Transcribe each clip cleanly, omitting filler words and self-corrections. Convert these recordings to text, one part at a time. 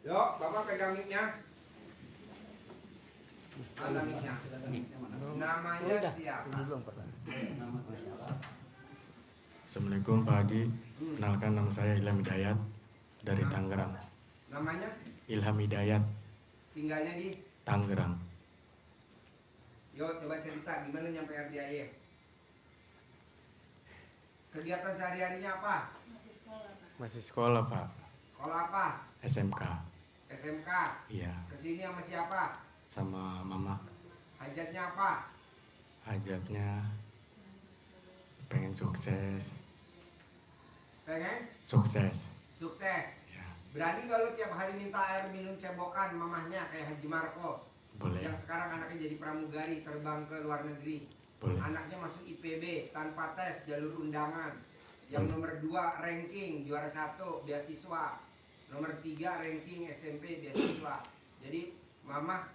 Yuk, Bapak pegang mic-nya. Mana mic-nya? Namanya siapa? Assalamualaikum Pak Haji. Kenalkan, nama saya Ilham Hidayat dari Tangerang. Namanya? Ilham Hidayat, Tinggalnya di? Tangerang. Yuk, coba cerita gimana nyampe RDIY. Kegiatan sehari-harinya apa? Masih sekolah Pak. Sekolah apa? SMK. SMK. Iya. Kesini sama siapa? Sama mama. Hajatnya apa? Hajatnya pengen sukses. Pengen? Sukses. Sukses. Ya, Berani gak lu tiap hari minta air minum cebokan mamahnya kayak Haji Marco? boleh. Yang sekarang anaknya jadi pramugari, terbang ke luar negeri. Boleh. Anaknya masuk IPB tanpa tes, jalur undangan. Yang nomor 2 ranking juara 1 beasiswa. Nomor 3 ranking SMP beasiswa. Jadi mamah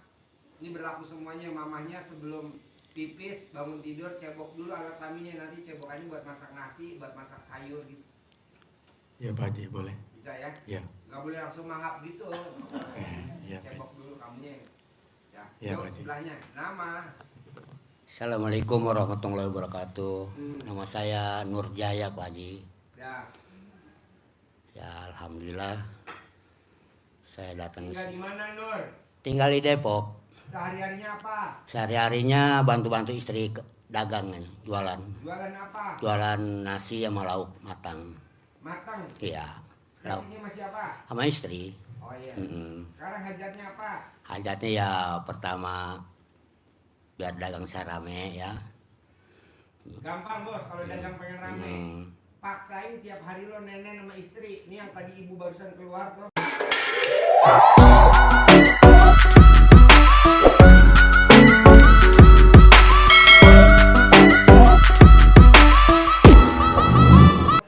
ini berlaku semuanya. Mamahnya sebelum pipis bangun tidur cebok dulu alat kelaminnya, nanti cebokannya buat masak nasi, buat masak sayur gitu. Ya Pak Haji, boleh. Bisa ya? Ya. Gak boleh langsung mangap gitu. Iya Pak. Cebok dulu kamunya. Ya. Ya, Yuk, Pak Haji. sebelahnya nama. Assalamualaikum warahmatullahi wabarakatuh. Nama saya Nur Jaya Pak Haji. Ya. Ya alhamdulillah saya datang Tinggal di mana Nur? tinggal di Depok. Sehari-harinya apa? Sehari-harinya bantu-bantu istri dagang kan, jualan. Jualan apa? Jualan nasi sama lauk matang. Matang. Iya. Lauk Nasinya masih apa? sama istri. Oh iya. Mm-mm. Sekarang hajatnya apa? Hajatnya ya pertama biar dagang saya rame ya. Gampang bos, kalau dagang pengen rame. Mm. Paksain tiap hari lo nenek sama istri. Ini yang tadi ibu barusan keluar tuh.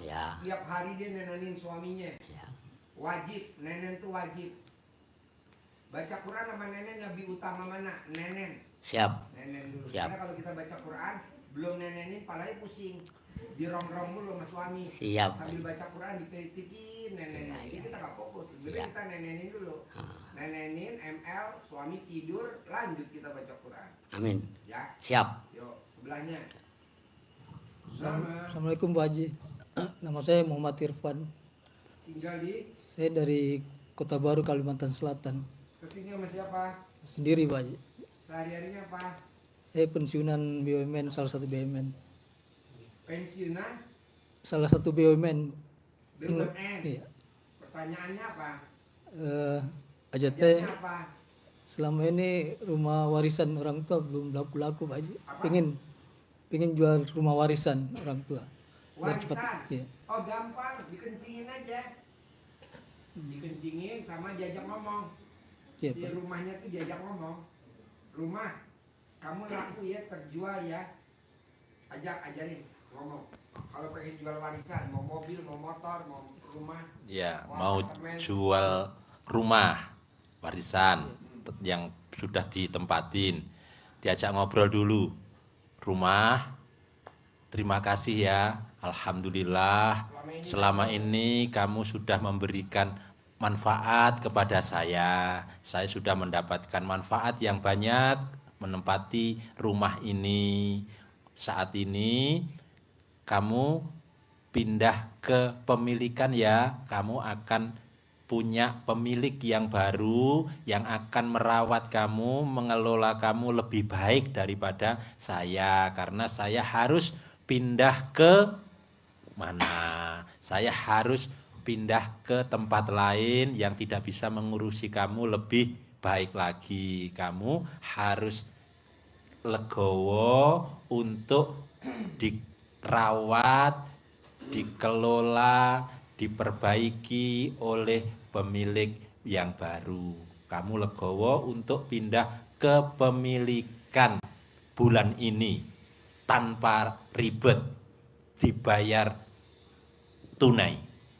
Ya. Tiap hari dia nenenin suaminya. Ya. Wajib, nenen tuh wajib. Baca Quran sama nenen lebih utama mana? Nenen. Siap. Nenen dulu. Siap. Karena kalau kita baca Quran, belum nenenin palanya pusing. Dirong-rong dulu sama suami. Siap. Sambil baca Quran dikritikin nenenin. Ya, Jadi ya, kita ya. nggak fokus. Jadi Ya. kita nenenin dulu. Ah. Nenenin, ML, suami tidur, lanjut kita baca Quran. Amin. Ya, Siap. yuk sebelahnya. Nama, Assalamualaikum Pak Haji. Nama saya Muhammad Irfan. tinggal di Saya dari Kota Baru, Kalimantan Selatan. kesini sama siapa? Sendiri Pak Haji. Sehari-harinya apa? Saya pensiunan BUMN, salah satu BUMN. Pensiunan? Salah satu BUMN. BUMN? Iya. Pertanyaannya apa? Hajat Hajatnya saya apa? selama ini rumah warisan orang tua belum laku-laku Pak Haji. Apa? Pengen jual rumah warisan orang tua. Biar cepat. Warisan? Iya. Oh gampang, dikencingin aja. Dikencingin sama diajak ngomong. Iya Di Pak. rumahnya tuh diajak ngomong. Rumah, kamu laku ya, terjual ya. Ajarin ngomong. Kalau pengen jual warisan, mau mobil, mau motor, mau rumah. Ya, mau mau apartemen. jual rumah warisan yang sudah ditempatin. Diajak ngobrol dulu. Rumah, terima kasih ya. Alhamdulillah, selama ini kamu sudah memberikan manfaat kepada saya. Saya sudah mendapatkan manfaat yang banyak menempati rumah ini. Saat ini kamu pindah ke pemilikan ya, kamu akan punya pemilik yang baru yang akan merawat kamu, mengelola kamu lebih baik daripada saya, karena saya harus pindah ke mana? Saya harus pindah ke tempat lain yang tidak bisa mengurusi kamu lebih baik lagi. Kamu harus legowo untuk dirawat, dikelola, diperbaiki oleh pemilik yang baru. Kamu legowo untuk pindah ke pemilikan bulan ini tanpa ribet, dibayar tunai.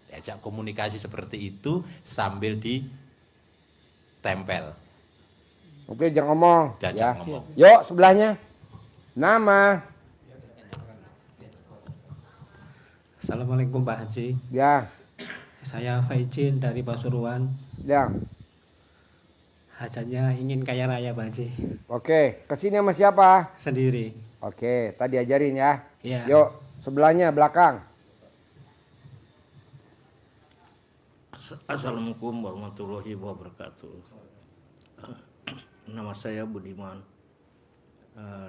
Diajak komunikasi seperti itu sambil ditempel. Oke, jangan ngomong. Diajak ngomong. Yuk sebelahnya. Nama. Assalamualaikum Pak Haji. Ya, Saya Faizin dari Pasuruan. ya. Hajatnya ingin kaya raya Pak Haji. Oke, kesini sama siapa? Sendiri. Oke, tadi ajarin ya. Iya. Yuk, sebelahnya belakang. Assalamualaikum warahmatullahi wabarakatuh. Nama saya Budiman.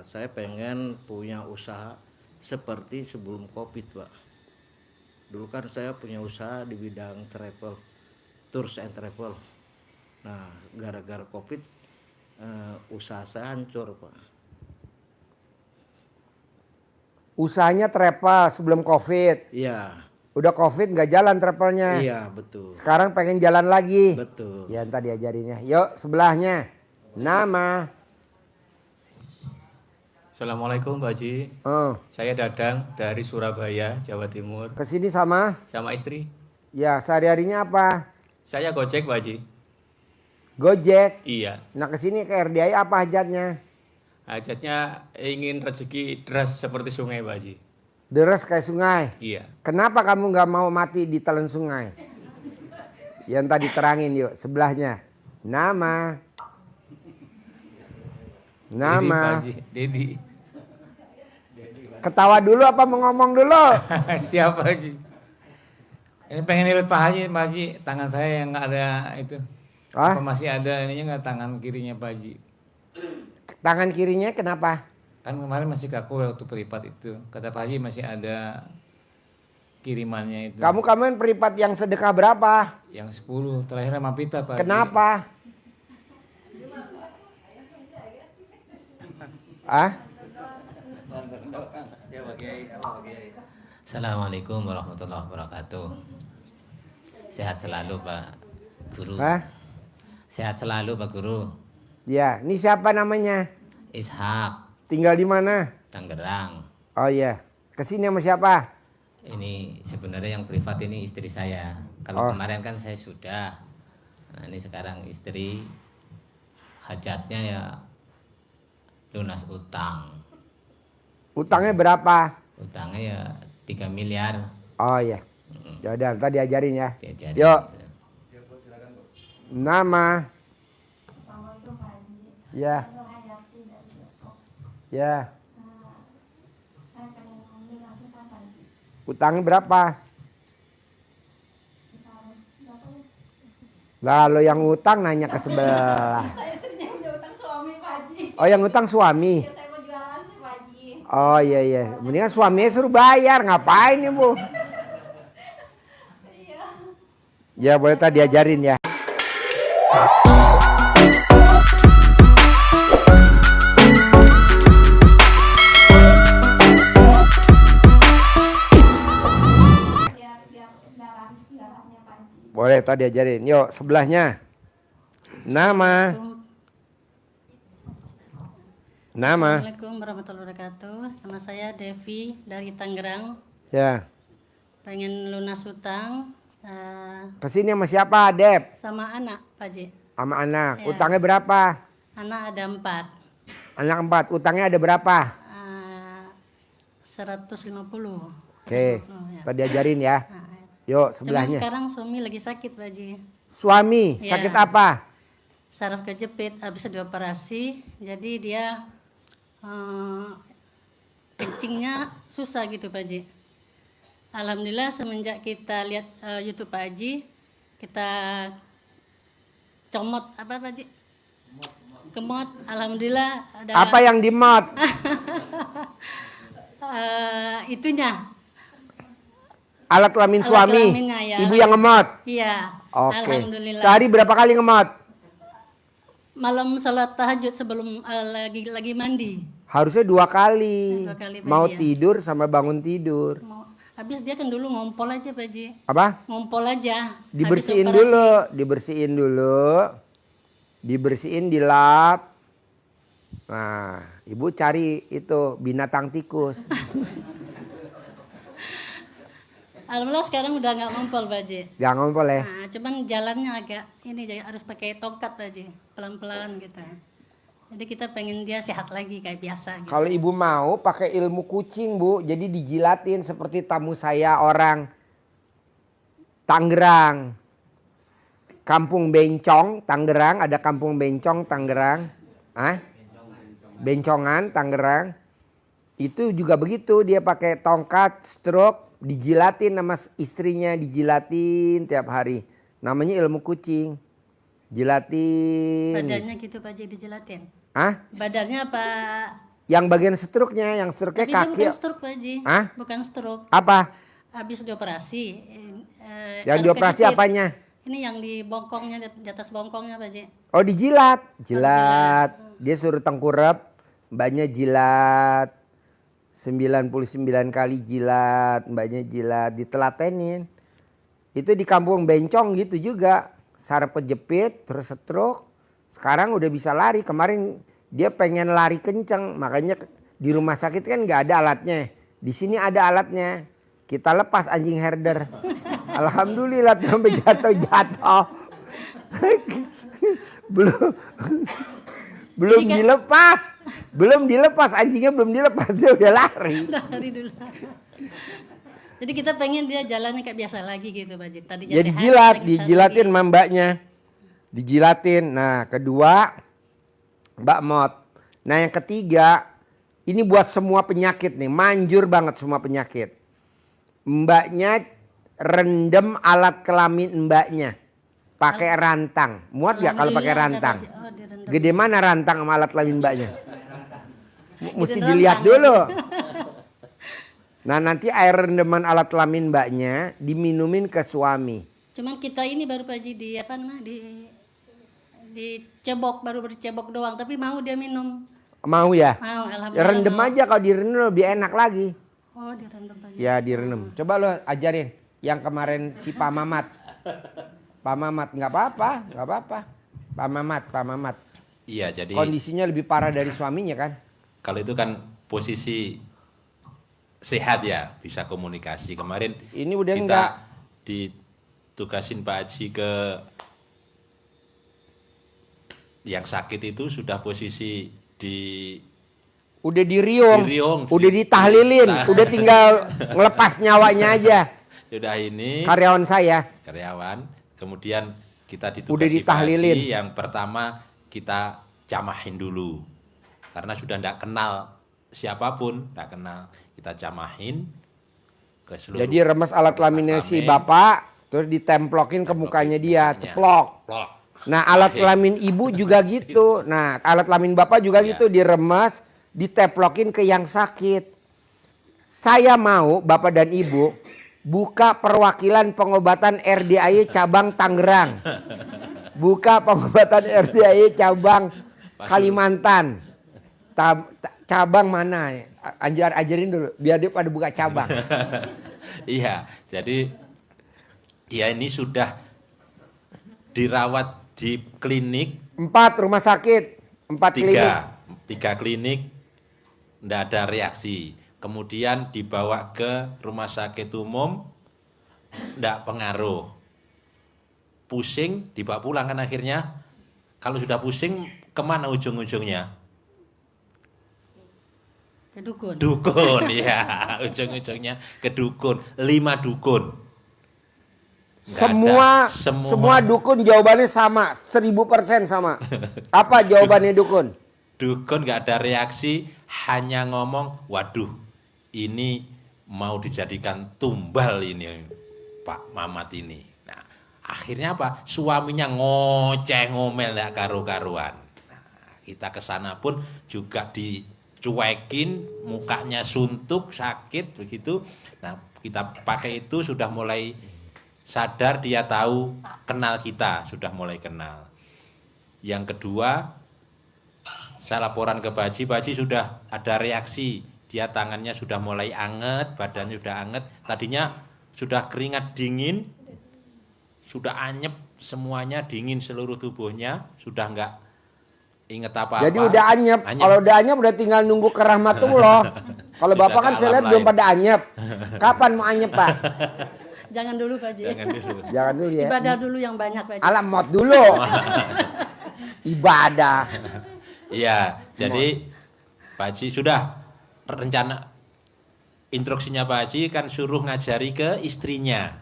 Saya pengen punya usaha seperti sebelum COVID, Pak. Dulu kan saya punya usaha di bidang travel, tours and travel. Nah, gara-gara COVID, usaha saya hancur, Pak. Usahanya travel sebelum COVID. Iya, Udah COVID nggak jalan travelnya. iya betul, Sekarang pengen jalan lagi. betul. Ya ntar diajarinnya. Yuk sebelahnya. Nama. Assalamualaikum Pak Haji. Oh, Saya Dadang dari Surabaya, Jawa Timur. kesini sama. Sama istri. Ya sehari-harinya apa? Saya Gojek Pak Haji. Gojek. Iya. Nah kesini ke RDI apa hajatnya? Hajatnya ingin rezeki deras seperti sungai Pak Haji. Deres kayak sungai. Iya. Kenapa kamu nggak mau mati di telan sungai? Yang tadi terangin yuk sebelahnya. Nama. Dedi, Pak Nama. Haji. Dedi. Ketawa dulu apa mau ngomong dulu? Siapa Haji? Ini pengen lihat Pak Haji, Pak Haji. Tangan saya yang nggak ada itu. Hah? Apa masih ada ininya nggak tangan kirinya Pak Haji? Tangan kirinya kenapa? Kan kemarin masih kaku waktu peripat itu. Kata Pak Haji masih ada kirimannya itu. Kamu peripat yang sedekah berapa? Yang 10 terakhir sama pita Pak Haji. Kenapa? Ah? Assalamualaikum warahmatullahi wabarakatuh. Sehat selalu Pak Guru. Hah? Sehat selalu Pak Guru. Ya, ini siapa namanya? Ishak, Tinggal di mana? Tangerang. Oh iya. Kesini sama siapa? Ini sebenarnya yang privat ini istri saya. Oh. Kalau kemarin kan saya sudah. Nah ini sekarang istri hajatnya ya lunas utang. Utangnya berapa? Utangnya ya 3 miliar. Oh iya. Ya udah, ntar diajarin ya. Diajarin. Yuk. Nama. Assalamualaikum Pak Haji. Ya. Saya Nur Hayati dari Depok. Ya. Saya pengen melunasi Pak Haji. Utangnya berapa? Berapa ya? Lalu yang utang nanya ke sebelah. Saya istrinya punya utang suami Pak Haji. Oh yang utang suami. Ya saya mau jualan sih Pak Haji. Oh iya iya. Mendingan suaminya suruh bayar. Ngapain ibu? Iya. Ya boleh tadi diajarin ya. Biar darahnya Pak Haji. Boleh tadi diajarin. Yuk sebelahnya. Nama. Nama. Assalamualaikum warahmatullahi wabarakatuh. Nama saya Devi dari Tangerang. Ya. Pengen lunas utang Kesini sama siapa, Dep? sama anak, Pak Ji. Sama anak. Ya. Utangnya berapa? Anak ada 4. Anak 4. Utangnya ada berapa? 150. Oke. 150, ya. Tadi ajarin ya. Nah, Yuk Cuma sebelahnya. sekarang suami lagi sakit, Pak Ji. Suami Ya. sakit apa? Saraf kejepit habis dioperasi. Jadi dia kencingnya susah gitu, Pak Ji. Alhamdulillah semenjak kita lihat YouTube Pak Haji, kita comot apa Pak Haji? Kemot, alhamdulillah ada Apa yang dimot? itunya. Alat kelamin Alat suami. kelaminnya, ya. Ibu yang ngemot. Iya. Oke. Alhamdulillah. Sehari berapa kali ngemot? Malam salat tahajud sebelum lagi mandi. Harusnya 2 kali. 2 kali, Pak Mau Haji, ya. tidur sama bangun tidur. Habis dia kan dulu ngompol aja Pak Haji. Apa? Ngompol aja. Habis Dibersihin operasi. dulu, dibersihin dulu. Dibersihin, dilap. Nah, ibu cari itu binatang tikus. Alhamdulillah sekarang udah nggak ngompol Pak Haji. Gak ngompol ya? Nah, cuman jalannya agak ini jadi harus pakai tongkat Pak Haji, pelan-pelan gitu. Jadi kita pengen dia sehat lagi kayak biasa gitu. Kalau ibu mau pakai ilmu kucing bu, jadi dijilatin seperti tamu saya orang Tangerang. Kampung Bencong, Tangerang, ada Kampung Bencong, Tangerang. Bencongan, Tangerang. Itu juga begitu, dia pakai tongkat, stroke, dijilatin sama istrinya, dijilatin tiap hari. Namanya ilmu kucing. Jilatin. Badannya gitu Pak Haji dijelatin. Badannya apa? Yang bagian stroke-nya, yang stroke-nya Tapi dia kaki. bukan stroke Pak Haji. Bukan stroke. Apa? Habis dioperasi. Yang dioperasi kejepit. apanya? Ini yang di bongkongnya, di atas bongkongnya Pak Haji. Oh, dijilat. Jilat. Dia suruh tengkurap, mbaknya jilat. 99 kali jilat, mbaknya jilat, ditelatenin. Itu di Kampung Bencong gitu juga. Saraf kejepit, terus stroke. Sekarang udah bisa lari. Kemarin dia pengen lari kenceng, makanya di rumah sakit kan nggak ada alatnya. Di sini ada alatnya. Kita lepas anjing herder. Alhamdulillah sampai jatuh-jatuh. Belum dilepas. Belum dilepas, anjingnya belum dilepas, dia udah lari. Lari dulu. Jadi kita pengen dia jalannya kayak biasa lagi gitu Pak Haji. Tadinya Ya sehat, dijilat, lagi dijilatin sama mbaknya. Dijilatin. Nah, kedua Mbak Mot. Nah, yang ketiga ini buat semua penyakit nih, manjur banget semua penyakit. Mbaknya rendem alat kelamin mbaknya pakai rantang. Muat gak kalau pakai rantang? Gede mana rantang sama alat kelamin mbaknya? Mesti dilihat dulu. Nah, nanti air rendeman alat kelamin mbaknya diminumin ke suami. Cuman kita ini baru Pak Haji dicebok, baru bercebok doang, tapi mau dia minum. Mau ya? Mau, alhamdulillah. Ya rendem aja, kalau direndem lebih enak lagi. Oh, direndam Pak Haji. Ya direndam. Coba lo ajarin yang kemarin si Pak Mamat. Pak Mamat nggak apa-apa, nggak apa-apa. Pak Mamat. Iya, jadi Kondisinya lebih parah dari suaminya kan? kalau itu kan posisi sehat ya, bisa komunikasi. Kemarin Ini udah kita enggak. ditugasin Pak Haji ke yang sakit itu sudah posisi Udah di riung, udah ditahlilin, udah tinggal ngelepas nyawanya aja. sudah ini Karyawan saya. karyawan. Kemudian kita Udah ditugasi Pak ditahlilin. Haji, yang pertama kita camahin dulu. Karena sudah tidak kenal siapapun, tidak kenal. Kita camahin ke seluruh. Jadi remes alat kelaminnya si bapak, terus ditemplokin ke mukanya dia, ceplok. Plok. Nah, alat kelamin ibu juga gitu. Nah, alat kelamin bapak juga gitu, diremes, diteplokin ke yang sakit. Saya mau bapak dan ibu buka perwakilan pengobatan RDAY cabang Tangerang. Buka pengobatan RDAY cabang Kalimantan. Cabang mana? Ajarin dulu biar dia pada buka cabang. Iya, jadi ya ini sudah dirawat di klinik 4 rumah sakit, 4 klinik. tiga klinik, tidak ada reaksi. Kemudian dibawa ke rumah sakit umum, tidak pengaruh. Pusing, dibawa pulang kan akhirnya. Kalau sudah pusing, kemana ujung-ujungnya? Ke dukun. Dukun, ya. Ujung-ujungnya ke dukun. 5 dukun. Semua dukun jawabannya sama, 1000% sama. Apa jawabannya dukun? Dukun nggak ada reaksi, hanya ngomong, waduh, ini mau dijadikan tumbal ini Pak Mamat ini. Nah, akhirnya apa? Suaminya ngoceh ngomel nggak karu-karuan. Nah, kita kesana pun juga dicuekin, mukanya suntuk, sakit begitu. Nah, kita pakai itu sudah mulai sadar, dia tahu, kenal kita, sudah mulai kenal. Yang kedua, saya laporan ke Pak Haji sudah ada reaksi, dia tangannya sudah mulai anget, badannya sudah anget, tadinya sudah keringat dingin, sudah anyep semuanya, dingin seluruh tubuhnya, sudah nggak inget apa-apa. Jadi udah anyep. Kalau udah anyep udah tinggal nunggu ke rahmatullah. Kalau bapak kan saya lihat belum pada anyep. Kapan mau anyep Pak? Jangan dulu Pak Haji. Jangan dulu ya. Ibadah dulu yang banyak Pak Haji. Alamat dulu. Ibadah. Iya, jadi Pak Haji sudah rencana instruksinya Pak Haji kan suruh ngajari ke istrinya.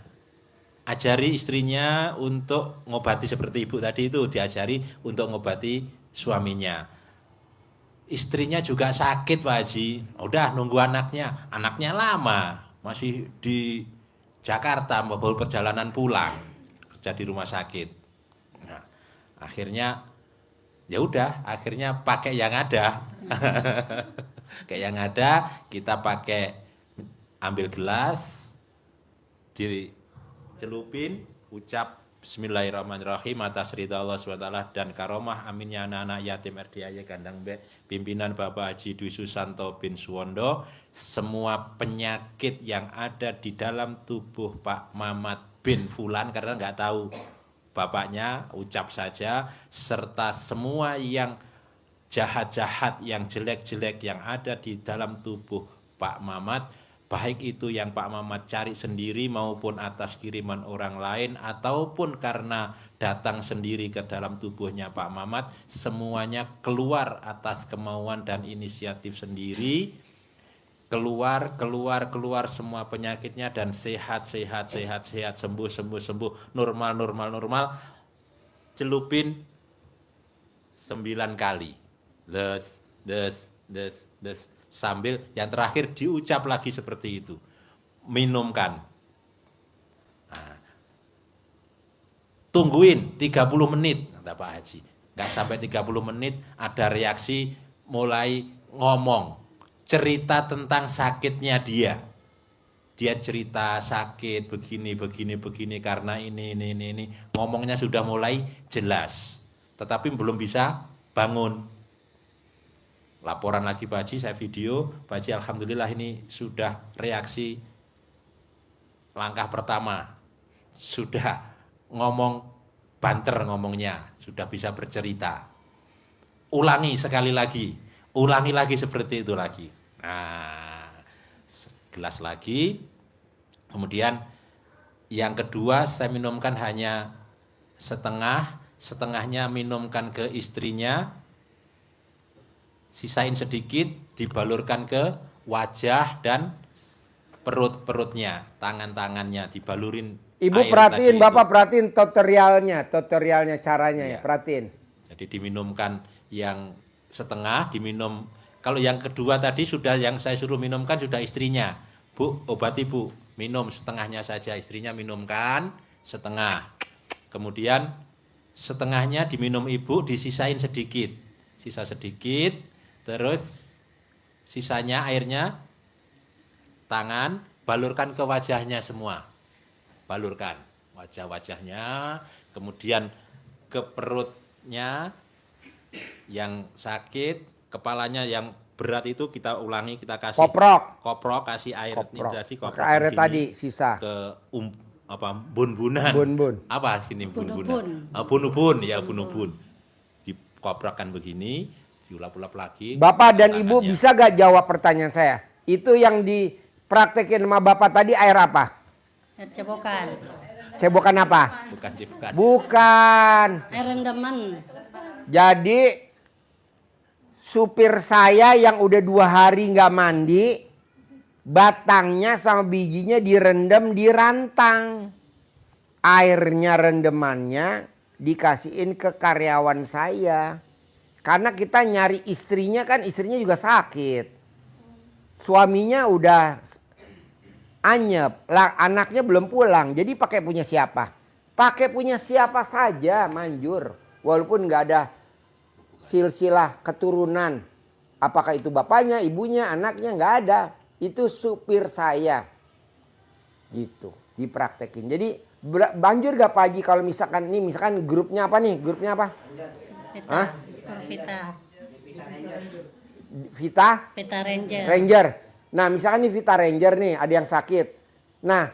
ajari istrinya untuk ngobati seperti ibu tadi itu, diajari untuk ngobati suaminya. Istrinya juga sakit Pak Haji, udah nunggu anaknya lama, masih di Jakarta, baru perjalanan pulang, kerja di rumah sakit. Nah, akhirnya ya udah, akhirnya pakai yang ada. Kayak yang ada, kita pakai ambil gelas, dicelupin, ucap Bismillahirrahmanirrahim atas ridha Allah SWT dan karomah aminnya anak-anak yatim RDIY Kandang B pimpinan Bapak Haji Dwi Susanto bin Suwondo, semua penyakit yang ada di dalam tubuh Pak Mamat bin Fulan, karena nggak tahu bapaknya, ucap saja, serta semua yang jahat-jahat, yang jelek-jelek yang ada di dalam tubuh Pak Mamat, baik itu yang Pak Mamat cari sendiri maupun atas kiriman orang lain ataupun karena datang sendiri ke dalam tubuhnya Pak Mamat, semuanya keluar atas kemauan dan inisiatif sendiri, keluar semua penyakitnya dan sehat, sembuh, normal, celupin 9 kali. Des, sambil yang terakhir diucap lagi seperti itu, minumkan. Nah, tungguin 30 menit kata Pak Haji, nggak sampai 30 menit ada reaksi, mulai ngomong, cerita tentang sakitnya dia cerita sakit begini karena ini, ngomongnya sudah mulai jelas, tetapi belum bisa bangun. Laporan lagi Pak Haji, saya video, Pak Haji alhamdulillah ini sudah reaksi langkah pertama, sudah ngomong banter ngomongnya, sudah bisa bercerita. Ulangi sekali lagi, seperti itu lagi. Nah, gelas lagi, kemudian yang kedua saya minumkan hanya setengahnya minumkan ke istrinya, sisain sedikit, dibalurkan ke wajah dan perutnya, tangannya dibalurin. Ibu perhatiin, Bapak perhatiin tutorialnya caranya ya, perhatiin. Jadi diminumkan yang setengah, diminum. Kalau yang kedua tadi sudah yang saya suruh minumkan sudah istrinya. Bu, obati Bu, minum setengahnya saja, istrinya minumkan setengah. Kemudian setengahnya diminum ibu, disisain sedikit. Sisa sedikit. Terus sisanya airnya tangan, balurkan ke wajahnya semua. Balurkan wajahnya, kemudian ke perutnya yang sakit, kepalanya yang berat itu kita ulangi, kita kasih koprok, kasih air ini tadi, koprok airnya tadi sisa ke bun-bunan. Apa sini bun-bunan? Bun-ubun ya, bun-ubun. Dikoprokkan begini. Diulap-ulap lagi. Bapak dan Ibu bisa gak jawab pertanyaan saya? Itu yang dipraktekin sama Bapak tadi air apa? Air cebokan. Cebokan apa? Bukan. Air rendaman. Jadi supir saya yang udah 2 hari gak mandi, batangnya sama bijinya direndam di rantang. Airnya rendemannya dikasihin ke karyawan saya. Karena kita nyari istrinya, kan istrinya juga sakit. Suaminya udah anyep, anaknya belum pulang. Jadi pakai punya siapa? Pakai punya siapa saja manjur. Walaupun nggak ada silsilah keturunan. Apakah itu bapaknya, ibunya, anaknya, nggak ada. Itu supir saya. Gitu, dipraktekin. Jadi banjur gak Pak Haji kalau misalkan ini, misalkan grupnya apa nih? Grupnya apa? Vita Ranger. Nah misalkan nih Vita Ranger nih, ada yang sakit. Nah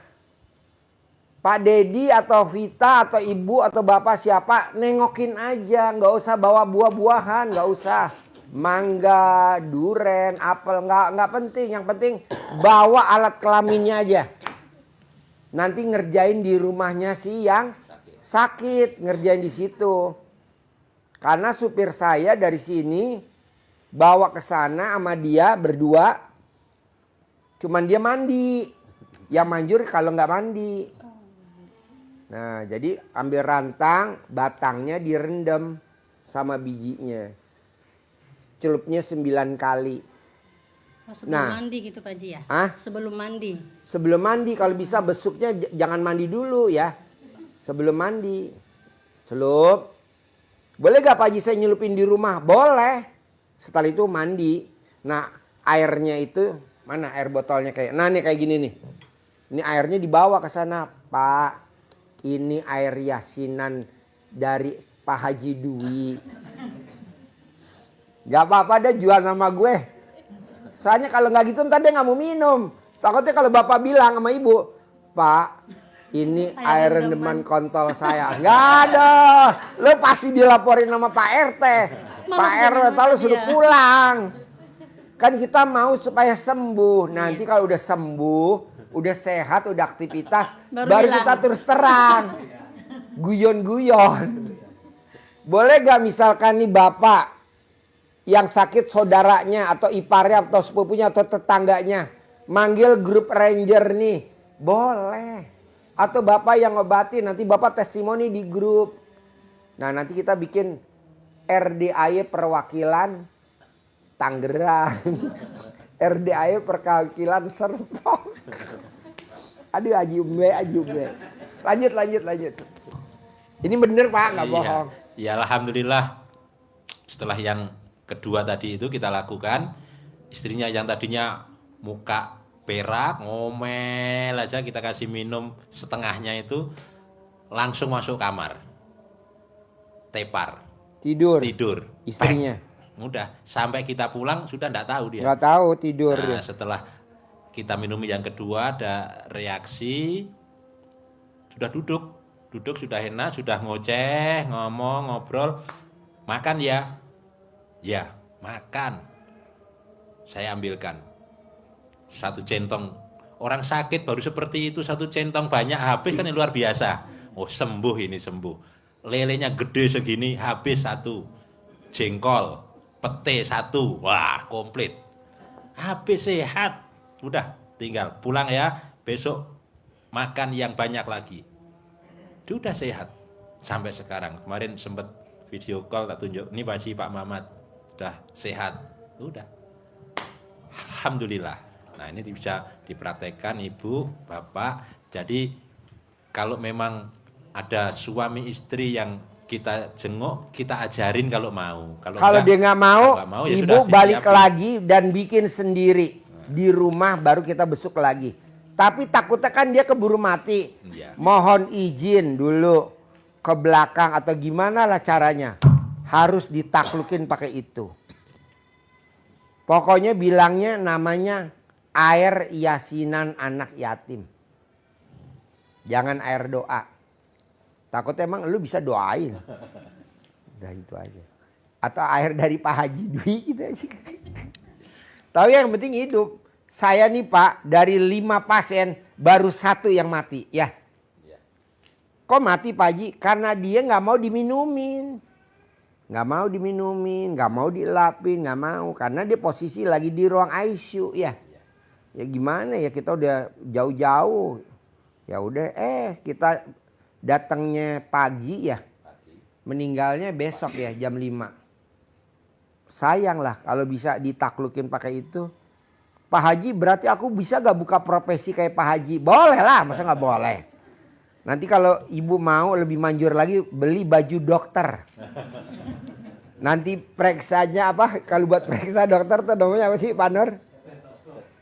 Pak Dedi atau Vita atau ibu atau bapak siapa, nengokin aja, nggak usah bawa buah-buahan, nggak usah mangga, duren, apel, nggak penting. Yang penting bawa alat kelaminnya aja. Nanti ngerjain di rumahnya si yang sakit, ngerjain di situ. Karena supir saya dari sini bawa ke sana sama dia berdua, cuman dia mandi. Yang manjur kalau nggak mandi. Nah, jadi ambil rantang, batangnya direndam sama bijinya. Celupnya 9 kali. Oh, sebelum Nah. mandi gitu Pak Haji ya? Hah? Sebelum mandi. Sebelum mandi, kalau bisa besuknya jangan mandi dulu ya. Sebelum mandi. Celup. Boleh gak Pak Haji saya nyelupin di rumah? Boleh. Setelah itu mandi. Nah, airnya itu, mana air botolnya kayak, nah nih kayak gini nih. Ini airnya dibawa ke sana. Pak, ini air yasinan dari Pak Haji Dwi. Gak apa-apa deh jual nama gue. Soalnya kalau nggak gitu ntar dia nggak mau minum. Takutnya kalau bapak bilang sama ibu, Pak, ini air rendeman kontol saya. Nggak ada. Lo pasti dilaporin sama Pak RT. Pak RT lu suruh pulang. Kan kita mau supaya sembuh. Nanti kalau udah sembuh, udah sehat, udah aktivitas, baru kita terus terang. Guyon-guyon. Boleh gak misalkan nih bapak yang sakit saudaranya atau iparnya atau sepupunya atau tetangganya manggil grup ranger nih, boleh. Atau bapak yang ngobatin, nanti bapak testimoni di grup. Nah nanti kita bikin RDAY perwakilan Tangerang, RDAY perwakilan Serpong. Aduh ajumbe. Lanjut. Ini bener Pak, nggak bohong. Ya alhamdulillah. Setelah yang kedua tadi itu kita lakukan, istrinya yang tadinya muka perak, ngomel aja, kita kasih minum setengahnya itu, langsung masuk kamar. Tepar. Tidur. Istrinya. Udah, sampai kita pulang sudah enggak tahu dia. Nggak tahu tidur. Nah, setelah kita minum yang kedua ada reaksi, sudah duduk sudah enak, sudah ngoceh, ngomong, ngobrol, makan ya. Ya, makan. Saya ambilkan 1 centong. Orang sakit baru seperti itu 1 centong banyak habis kan, yang luar biasa. Oh sembuh ini sembuh. Lelenya gede segini habis 1. Jengkol, pete 1. Wah komplit. Habis sehat. Udah tinggal pulang ya. Besok makan yang banyak lagi. Udah sehat. Sampai sekarang. Kemarin sempat video call tak tunjuk. Ini masih Pak Mamat. Udah sehat, udah, alhamdulillah. Nah ini bisa dipraktekkan ibu, bapak. Jadi kalau memang ada suami istri yang kita jenguk, kita ajarin kalau mau. Kalau dia nggak mau, ya ibu sudah, balik disiapin. lagi dan bikin sendiri di rumah, baru kita besuk lagi. Tapi takutnya kan dia keburu mati. Ya. Mohon izin dulu ke belakang atau gimana lah caranya. Harus ditaklukin pakai itu. Pokoknya bilangnya namanya air yasinan anak yatim. Jangan air doa. Takutnya emang lu bisa doain. Udah itu aja. Atau air dari Pak Haji Dwi gitu aja. Tapi yang penting hidup. Saya nih Pak, dari 5 pasien baru 1 yang mati. Ya. Kok mati Pak Haji? Karena dia nggak mau diminumin. Nggak mau diminumin, nggak mau dielapin, nggak mau. Karena dia posisi lagi di ruang ICU ya. Ya gimana ya, kita udah jauh-jauh. Ya udah kita datangnya pagi ya. Meninggalnya besok ya jam 5. Sayang lah kalau bisa ditaklukin pakai itu. Pak Haji berarti aku bisa gak buka profesi kayak Pak Haji? Boleh lah, masa nggak boleh. Nanti kalau ibu mau lebih manjur lagi, beli baju dokter. Nanti periksanya apa? Kalau buat periksa dokter tuh namanya apa sih Pak Nur?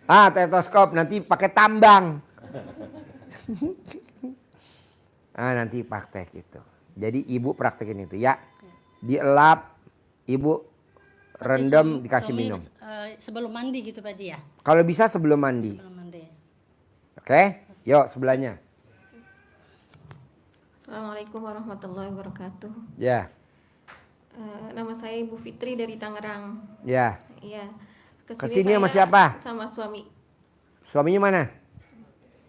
Stetoskop. Nanti pakai tambang. Nanti praktek itu. Jadi ibu praktekin itu ya. Dielap, ibu rendam, dikasih minum. Sebelum mandi gitu Pak Haji ya? Kalau bisa sebelum mandi. Sebelum mandi. Oke, yuk sebelahnya. Assalamualaikum warahmatullahi wabarakatuh. Ya. Nama saya Ibu Fitri dari Tangerang. Ya. Iya. Kesini sama siapa? Sama suami. Suaminya mana?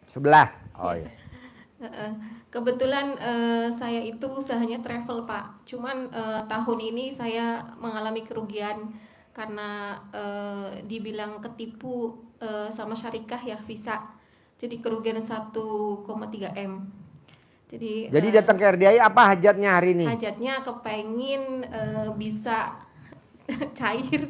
Sebelah. Oh iya. Kebetulan saya itu usahanya travel Pak. Cuman tahun ini saya mengalami kerugian karena dibilang ketipu sama syarikah ya visa. Jadi kerugian 1,3 M. Jadi datang ke RDI apa hajatnya hari ini? hajatnya kepengin bisa cair,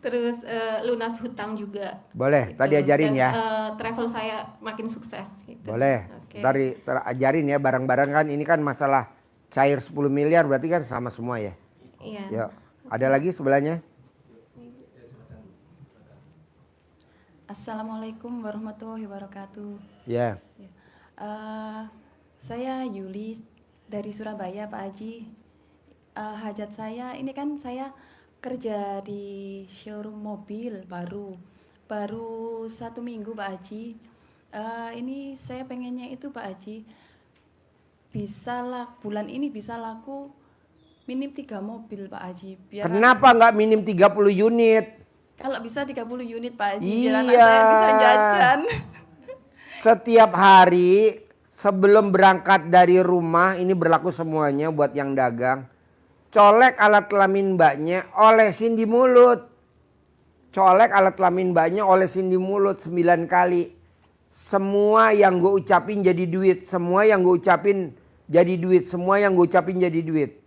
terus lunas hutang juga. Boleh, Gitu. tadi ajarin Dan, ya. travel saya makin sukses. Gitu. Boleh. Oke. Ntar ajarin ya bareng-bareng kan. Ini kan masalah cair 10 miliar berarti kan sama semua ya. Iya. Yuk. Ada lagi sebelahnya? Assalamualaikum warahmatullahi wabarakatuh. Ya. Saya Yuli dari Surabaya, Pak Haji. Hajat saya, ini kan saya kerja di showroom mobil baru 1 minggu, Pak Haji. Ini saya pengennya itu, Pak Haji, bulan ini bisa laku minim 3 mobil, Pak Haji. Kenapa nggak minim 30 unit? Kalau bisa 30 unit, Pak Haji, Iya. biar anak saya bisa jajan. Setiap hari sebelum berangkat dari rumah, ini berlaku semuanya buat yang dagang. Colek alat kelamin mbaknya, olesin di mulut. Colek alat kelamin mbaknya, olesin di mulut 9 kali. Semua yang gue ucapin jadi duit. Semua yang gue ucapin jadi duit. Semua yang gue ucapin jadi duit.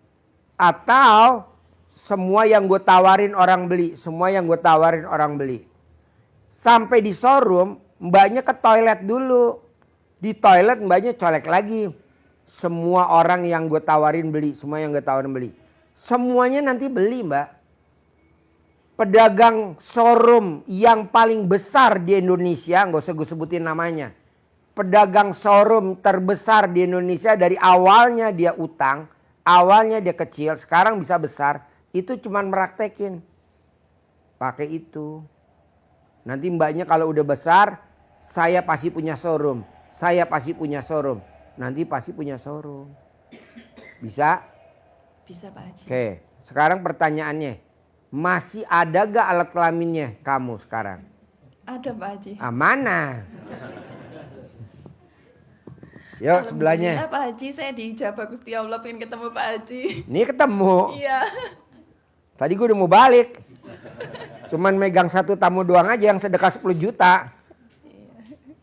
Atau semua yang gue tawarin orang beli. Semua yang gue tawarin orang beli. Sampai di showroom, mbaknya ke toilet dulu. Di toilet mbaknya colek lagi. Semua orang yang gue tawarin beli. Semua yang gue tawarin beli. Semuanya nanti beli, Mbak. Pedagang showroom yang paling besar di Indonesia, nggak usah gue sebutin namanya. Pedagang showroom terbesar di Indonesia dari awalnya dia utang, awalnya dia kecil, sekarang bisa besar. Itu cuman meraktekin. Pakai itu. Nanti mbaknya kalau udah besar, saya pasti punya showroom. Saya pasti punya showroom. Nanti pasti punya showroom. Bisa? Bisa, Pak Haji. Oke, sekarang pertanyaannya. Masih ada gak alat kelaminnya kamu sekarang? Ada, Pak Haji. Mana? Yuk sebelahnya. Alhamdulillah, Pak Haji, saya diijabah Gusti Allah pengen ketemu Pak Haji. Ini ketemu. Iya. Tadi gue udah mau balik. Cuman megang satu tamu doang aja yang sedekah 10 juta.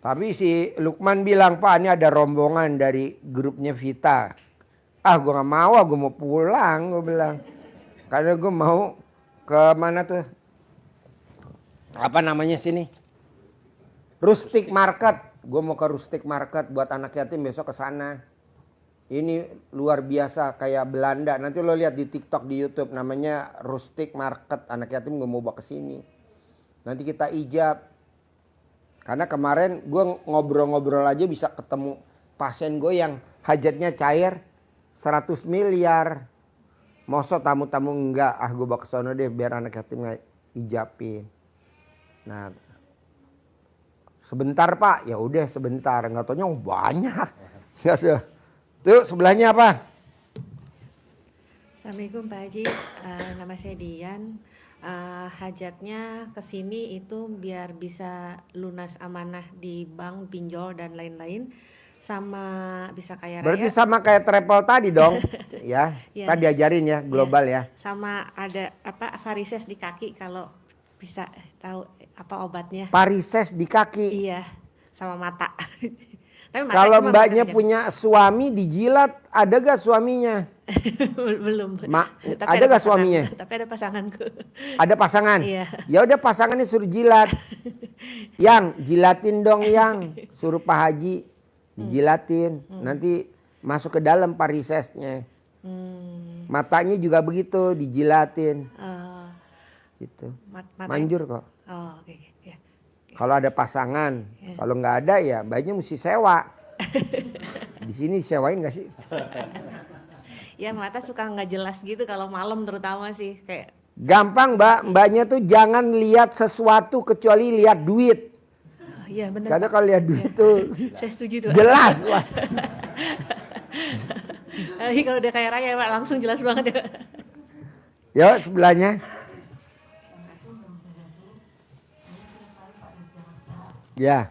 Tapi si Lukman bilang, Pak ini ada rombongan dari grupnya Vita. Gue gak mau, gue mau pulang, gue bilang. Karena gue mau ke mana tuh? Apa namanya sini? Rustic Market. Gue mau ke Rustic Market buat anak yatim besok ke sana. Ini luar biasa kayak Belanda. Nanti lo lihat di TikTok, di YouTube namanya Rustic Market. Anak yatim gue mau bawa ke sini. Nanti kita ijab. Karena kemarin gue ngobrol-ngobrol aja bisa ketemu pasien gue yang hajatnya cair 100 miliar. Mosok tamu-tamu enggak, gue bawa ke sono deh biar anak yatim ijabin. Nah, sebentar Pak, ya udah sebentar, nggak taunya banyak. Nggak sih. Tuh sebelahnya apa? Assalamualaikum Pak Haji, nama saya Dian. Hajatnya ke sini itu biar bisa lunas amanah di bank, pinjol dan lain-lain, sama bisa kaya raya. Berarti sama kayak travel tadi dong, ya? Ya. Tadi ajarin ya global ya. Sama ada apa varises di kaki kalau bisa tahu apa obatnya. Varises di kaki. Iya, sama mata. Tapi mata Kalau cuma mbaknya mata aja. punya suami dijilat, ada gak suaminya? Belum. Tapi ada gak suaminya? Tapi ada pasanganku. Ada pasangan? Iya. Ya udah pasangannya suruh jilat. Yang jilatin dong yang, suruh Pak Haji dijilatin. Nanti masuk ke dalam varisesnya. Matanya juga begitu dijilatin. Gitu. Manjur kok. Oh, oke. Ya. Kalau ada pasangan, kalau nggak ada ya mbaknya mesti sewa. Di sini sewain nggak sih? Ya mata suka nggak jelas gitu kalau malam terutama sih kayak. Gampang mbaknya tuh jangan lihat sesuatu kecuali lihat duit. Iya benar. Karena kalau lihat duit tuh saya setuju tuh. jelas. Kalau udah kayak raya Pak langsung jelas banget ya. Yuk sebelahnya. Ya.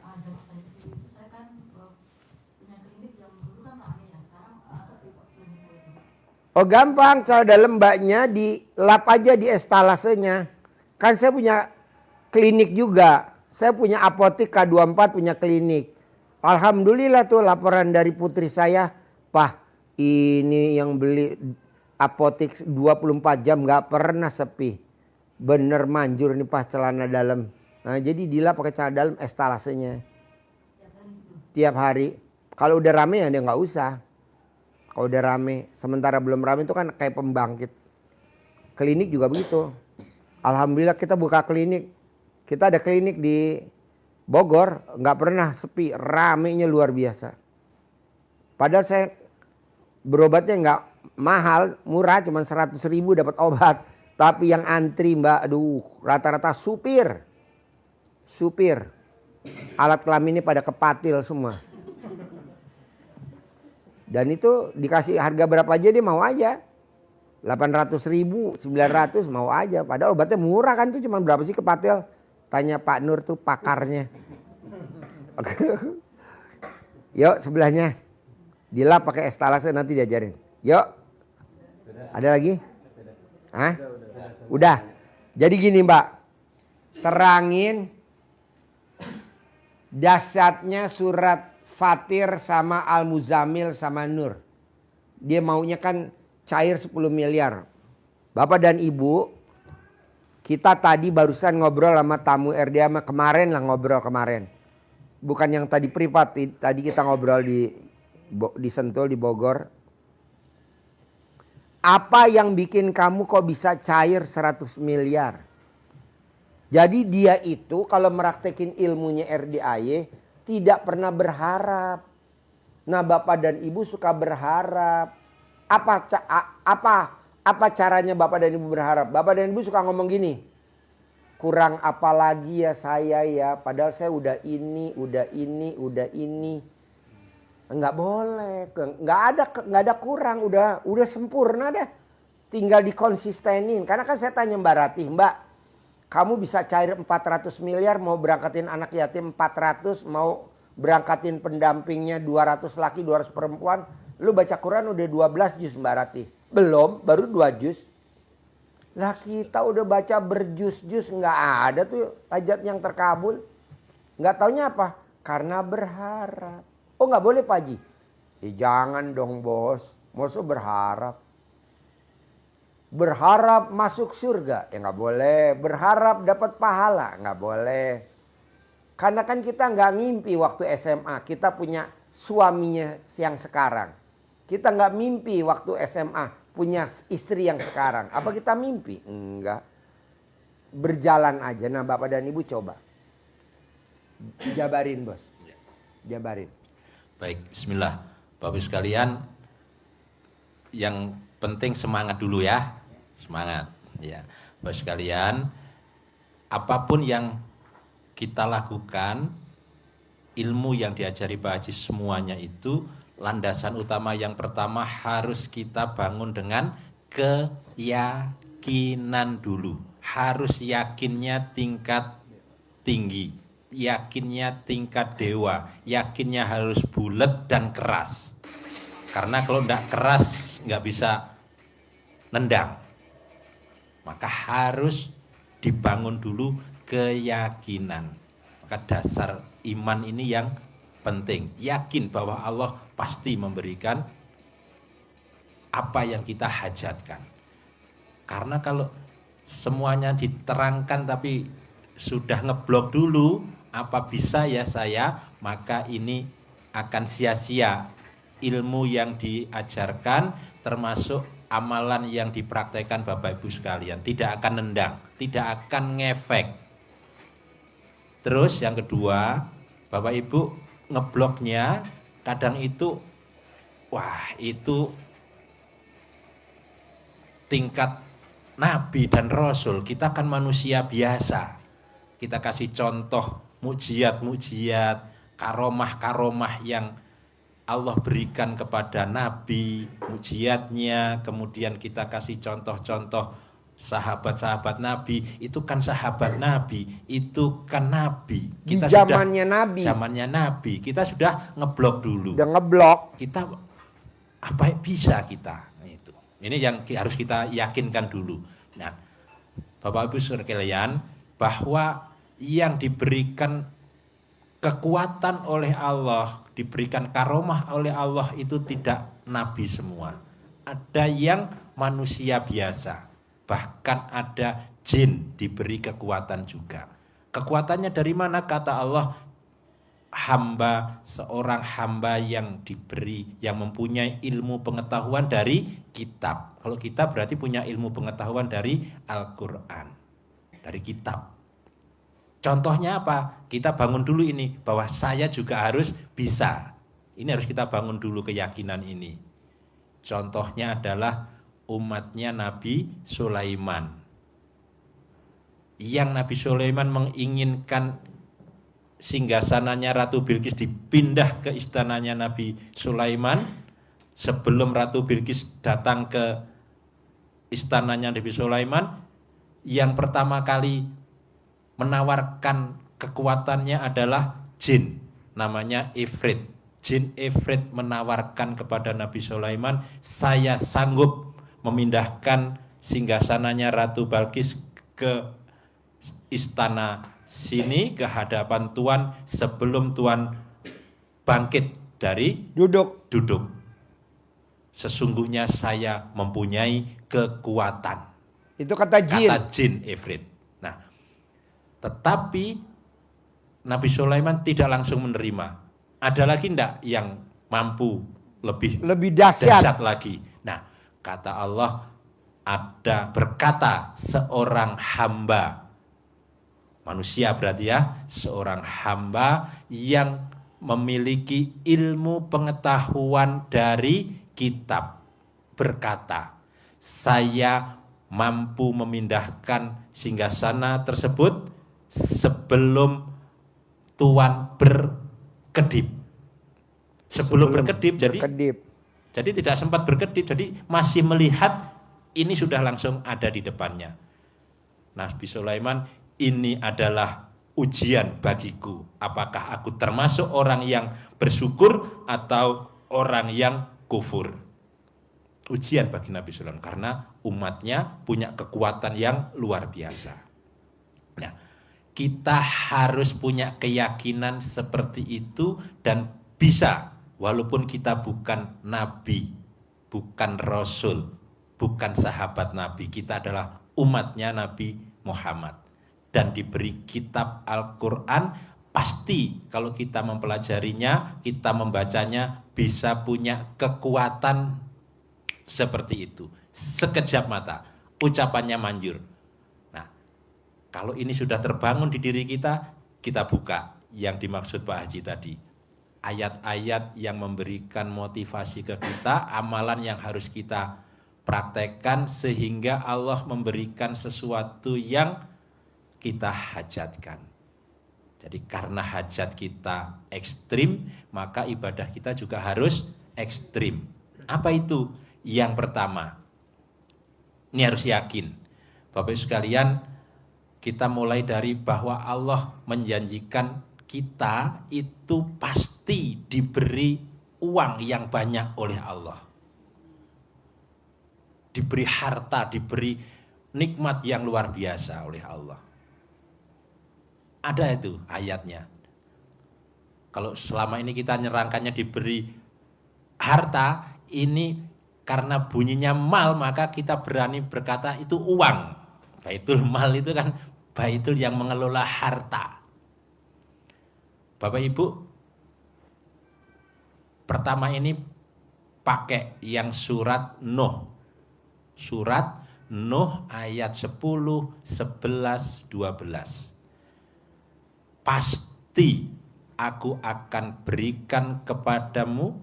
Oh gampang, kalau dalam mbaknya di lap aja di estalasenya. Kan saya punya klinik juga. Saya punya apotek K24 punya klinik. Alhamdulillah tuh laporan dari putri saya Sumpah ini yang beli apotik 24 jam nggak pernah sepi. Bener manjur nih pas celana dalam. Nah jadi Dila pakai celana dalam estalasenya. Tiap hari. Kalau udah rame ya dia nggak usah. Kalau udah rame. Sementara belum rame itu kan kayak pembangkit. Klinik juga begitu. Alhamdulillah kita buka klinik. Kita ada klinik di Bogor. Nggak pernah sepi. Ramenya luar biasa. Padahal saya berobatnya nggak mahal. Murah cuma 100.000 dapat obat. Tapi yang antri mbak, aduh rata-rata supir. Alat kelaminnya pada kepatil semua. Dan itu dikasih harga berapa aja dia mau aja. 800.000, 900 mau aja. Padahal obatnya murah kan tuh cuma berapa sih kepatil. Tanya Pak Nur tuh pakarnya. Yuk sebelahnya. Dila pakai estalase nanti diajarin. Yuk. Ada lagi? Hah? Udah. Jadi gini mbak. Terangin dahsyatnya surat Fatir sama Al-Muzammil sama Nur. Dia maunya kan cair 10 miliar. Bapak dan Ibu, kita tadi barusan ngobrol sama tamu RDA kemarin lah ngobrol kemarin. Bukan yang tadi privat, tadi kita ngobrol di Sentul di Bogor. Apa yang bikin kamu kok bisa cair 100 miliar? Jadi dia itu kalau meraktekin ilmunya RDAY tidak pernah berharap. Nah Bapak dan Ibu suka berharap. Apa caranya Bapak dan Ibu berharap? Bapak dan Ibu suka ngomong gini. Kurang apa lagi ya saya ya. Padahal saya udah ini. Enggak boleh. Enggak ada kurang. Udah sempurna dah. Tinggal dikonsistenin. Karena kan saya tanya Mbak Ratih. Mbak, kamu bisa cair 400 miliar. Mau berangkatin anak yatim 400. Mau berangkatin pendampingnya 200 laki 200 perempuan. Lu baca Quran udah 12 juz Mbak Ratih. Belum, baru 2 juz. Lah kita udah baca berjus-jus. Enggak ada tuh hajat yang terkabul. Enggak taunya apa? Karena berharap. Oh nggak boleh Pak Haji? Jangan dong bos. Maksud berharap. Berharap masuk surga. Ya nggak boleh. Berharap dapat pahala. Nggak boleh. Karena kan kita nggak ngimpi waktu SMA. Kita punya suaminya yang sekarang. Kita nggak mimpi waktu SMA. Punya istri yang sekarang. Apa kita mimpi? Enggak. Berjalan aja. Nah Bapak dan Ibu coba. Jabarin bos. Jabarin. Baik, bismillah. Bapak Ibu sekalian, yang penting semangat dulu ya. Semangat. Ya. Bapak Ibu sekalian, apapun yang kita lakukan, ilmu yang diajari Pak Haji semuanya itu, landasan utama yang pertama harus kita bangun dengan keyakinan dulu. Harus yakinnya tingkat tinggi. Yakinnya tingkat dewa, yakinnya harus bulat dan keras. Karena kalau tidak keras nggak bisa nendang. Maka harus dibangun dulu keyakinan. Maka dasar iman ini yang penting. Yakin bahwa Allah pasti memberikan apa yang kita hajatkan. Karena kalau semuanya diterangkan tapi sudah ngeblok dulu, apa bisa ya saya, maka ini akan sia-sia ilmu yang diajarkan termasuk amalan yang dipraktekkan Bapak Ibu sekalian. Tidak akan nendang, tidak akan ngefek. Terus yang kedua, Bapak Ibu ngebloknya kadang itu, wah itu tingkat Nabi dan Rasul. Kita kan manusia biasa. Kita kasih contoh mujiat-mujiat, karomah-karomah yang Allah berikan kepada Nabi, mujiatnya, kemudian kita kasih contoh-contoh sahabat-sahabat Nabi, itu kan sahabat Nabi, itu kan Nabi. Kita zamannya Nabi, kita sudah ngeblok dulu. Udah ngeblok. Kita apa bisa kita? Itu. Ini yang harus kita yakinkan dulu. Nah, Bapak Ibu sekalian, bahwa yang diberikan kekuatan oleh Allah, diberikan karomah oleh Allah itu tidak nabi semua. Ada yang manusia biasa, bahkan ada jin diberi kekuatan juga. Kekuatannya dari mana? Kata Allah, seorang hamba yang diberi, yang mempunyai ilmu pengetahuan dari kitab. Kalau kita berarti punya ilmu pengetahuan dari Al-Quran, dari kitab. Contohnya apa? Kita bangun dulu ini, bahwa saya juga harus bisa. Ini harus kita bangun dulu keyakinan ini. Contohnya adalah umatnya Nabi Sulaiman. Yang Nabi Sulaiman menginginkan singgasananya Ratu Bilqis dipindah ke istananya Nabi Sulaiman. Sebelum Ratu Bilqis datang ke istananya Nabi Sulaiman, yang pertama kali menawarkan kekuatannya adalah jin, namanya Ifrit. Jin Ifrit menawarkan kepada Nabi Sulaiman, saya sanggup memindahkan singgasananya Ratu Bilqis ke istana sini, ke hadapan Tuan, sebelum Tuan bangkit dari duduk. Sesungguhnya saya mempunyai kekuatan. Itu kata jin. Kata jin Ifrit. Nah, tetapi Nabi Sulaiman tidak langsung menerima. Ada lagi enggak yang mampu lebih dahsyat lagi? Nah, kata Allah, berkata seorang hamba, manusia berarti ya, seorang hamba yang memiliki ilmu pengetahuan dari kitab, berkata, saya mampu memindahkan singgasana tersebut sebelum Tuan berkedip. Sebelum berkedip, jadi tidak sempat berkedip, jadi masih melihat, ini sudah langsung ada di depannya. Nabi Sulaiman, ini adalah ujian bagiku. Apakah aku termasuk orang yang bersyukur atau orang yang kufur? Ujian bagi Nabi Sulaiman karena umatnya punya kekuatan yang luar biasa. Nah, kita harus punya keyakinan seperti itu dan bisa, walaupun kita bukan nabi, bukan rasul, bukan sahabat nabi, kita adalah umatnya Nabi Muhammad dan diberi kitab Al-Quran. Pasti kalau kita mempelajarinya, kita membacanya, bisa punya kekuatan seperti itu. Sekejap mata, ucapannya manjur. Nah, kalau ini sudah terbangun di diri kita, kita buka yang dimaksud Pak Haji tadi. Ayat-ayat yang memberikan motivasi ke kita, amalan yang harus kita praktekkan sehingga Allah memberikan sesuatu yang kita hajatkan. Jadi karena hajat kita ekstrim, maka ibadah kita juga harus ekstrim. Apa itu? Yang pertama, ini harus yakin. Bapak Ibu sekalian, kita mulai dari bahwa Allah menjanjikan kita itu pasti diberi uang yang banyak oleh Allah. Diberi harta, diberi nikmat yang luar biasa oleh Allah. Ada itu ayatnya. Kalau selama ini kita nyerangkannya diberi harta, ini karena bunyinya mal, maka kita berani berkata itu uang. Baitul mal itu kan baitul yang mengelola harta. Bapak Ibu, pertama ini pakai yang surat Nuh. Surat Nuh ayat 10, 11, 12. Pasti aku akan berikan kepadamu,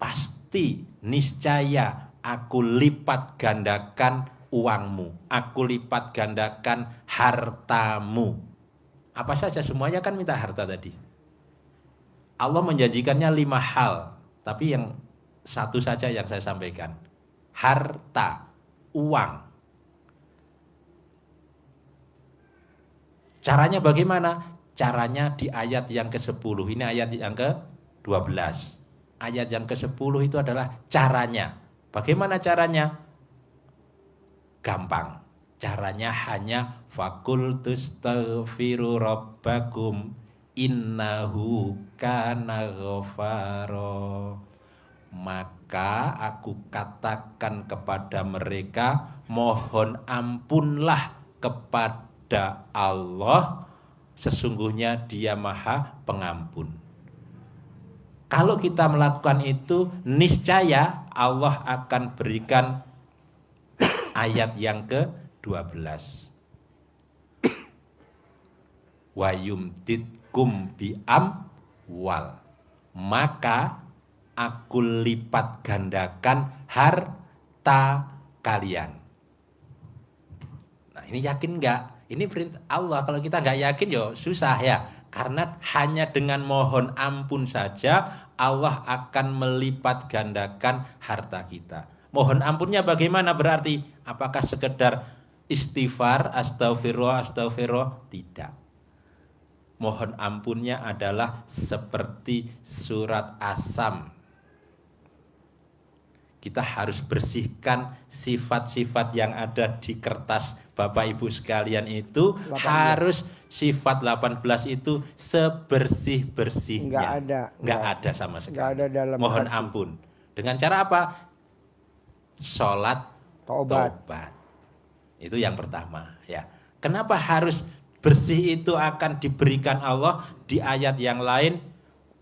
pasti niscaya aku lipat gandakan uangmu, aku lipat gandakan hartamu. Apa saja, semuanya kan minta harta tadi. Allah menjanjikannya 5 hal, tapi yang satu saja yang saya sampaikan. Harta, uang. Caranya bagaimana? Caranya di ayat yang ke-10. Ini ayat yang ke-12. Ayat yang ke-10 itu adalah caranya. Bagaimana caranya? Gampang. Caranya hanya fakultus taghfiru rabbakum innahu kana ghafaro. Maka maka aku katakan kepada mereka, mohon ampunlah kepada Allah, sesungguhnya Dia Maha Pengampun. Kalau kita melakukan itu, niscaya Allah akan berikan ayat yang ke-12. Wa yumditkum bi amwal, maka aku lipat gandakan harta kalian. Nah, ini yakin nggak? Ini perintah Allah. Kalau kita nggak yakin, yo susah ya. Karena hanya dengan mohon ampun saja Allah akan melipat gandakan harta kita. Mohon ampunnya bagaimana berarti? Apakah sekedar istighfar, astagfirullah, astagfirullah? Tidak. Mohon ampunnya adalah seperti surat Asam. Kita harus bersihkan sifat-sifat yang ada di kertas Bapak Ibu sekalian itu 18. Harus sifat 18 itu sebersih-bersihnya. Nggak ada sama sekali. Nggak ada dalam mohon hati. ampun. Dengan cara apa? Sholat taubat. Itu yang pertama ya. Kenapa harus bersih? Itu akan diberikan Allah di ayat yang lain,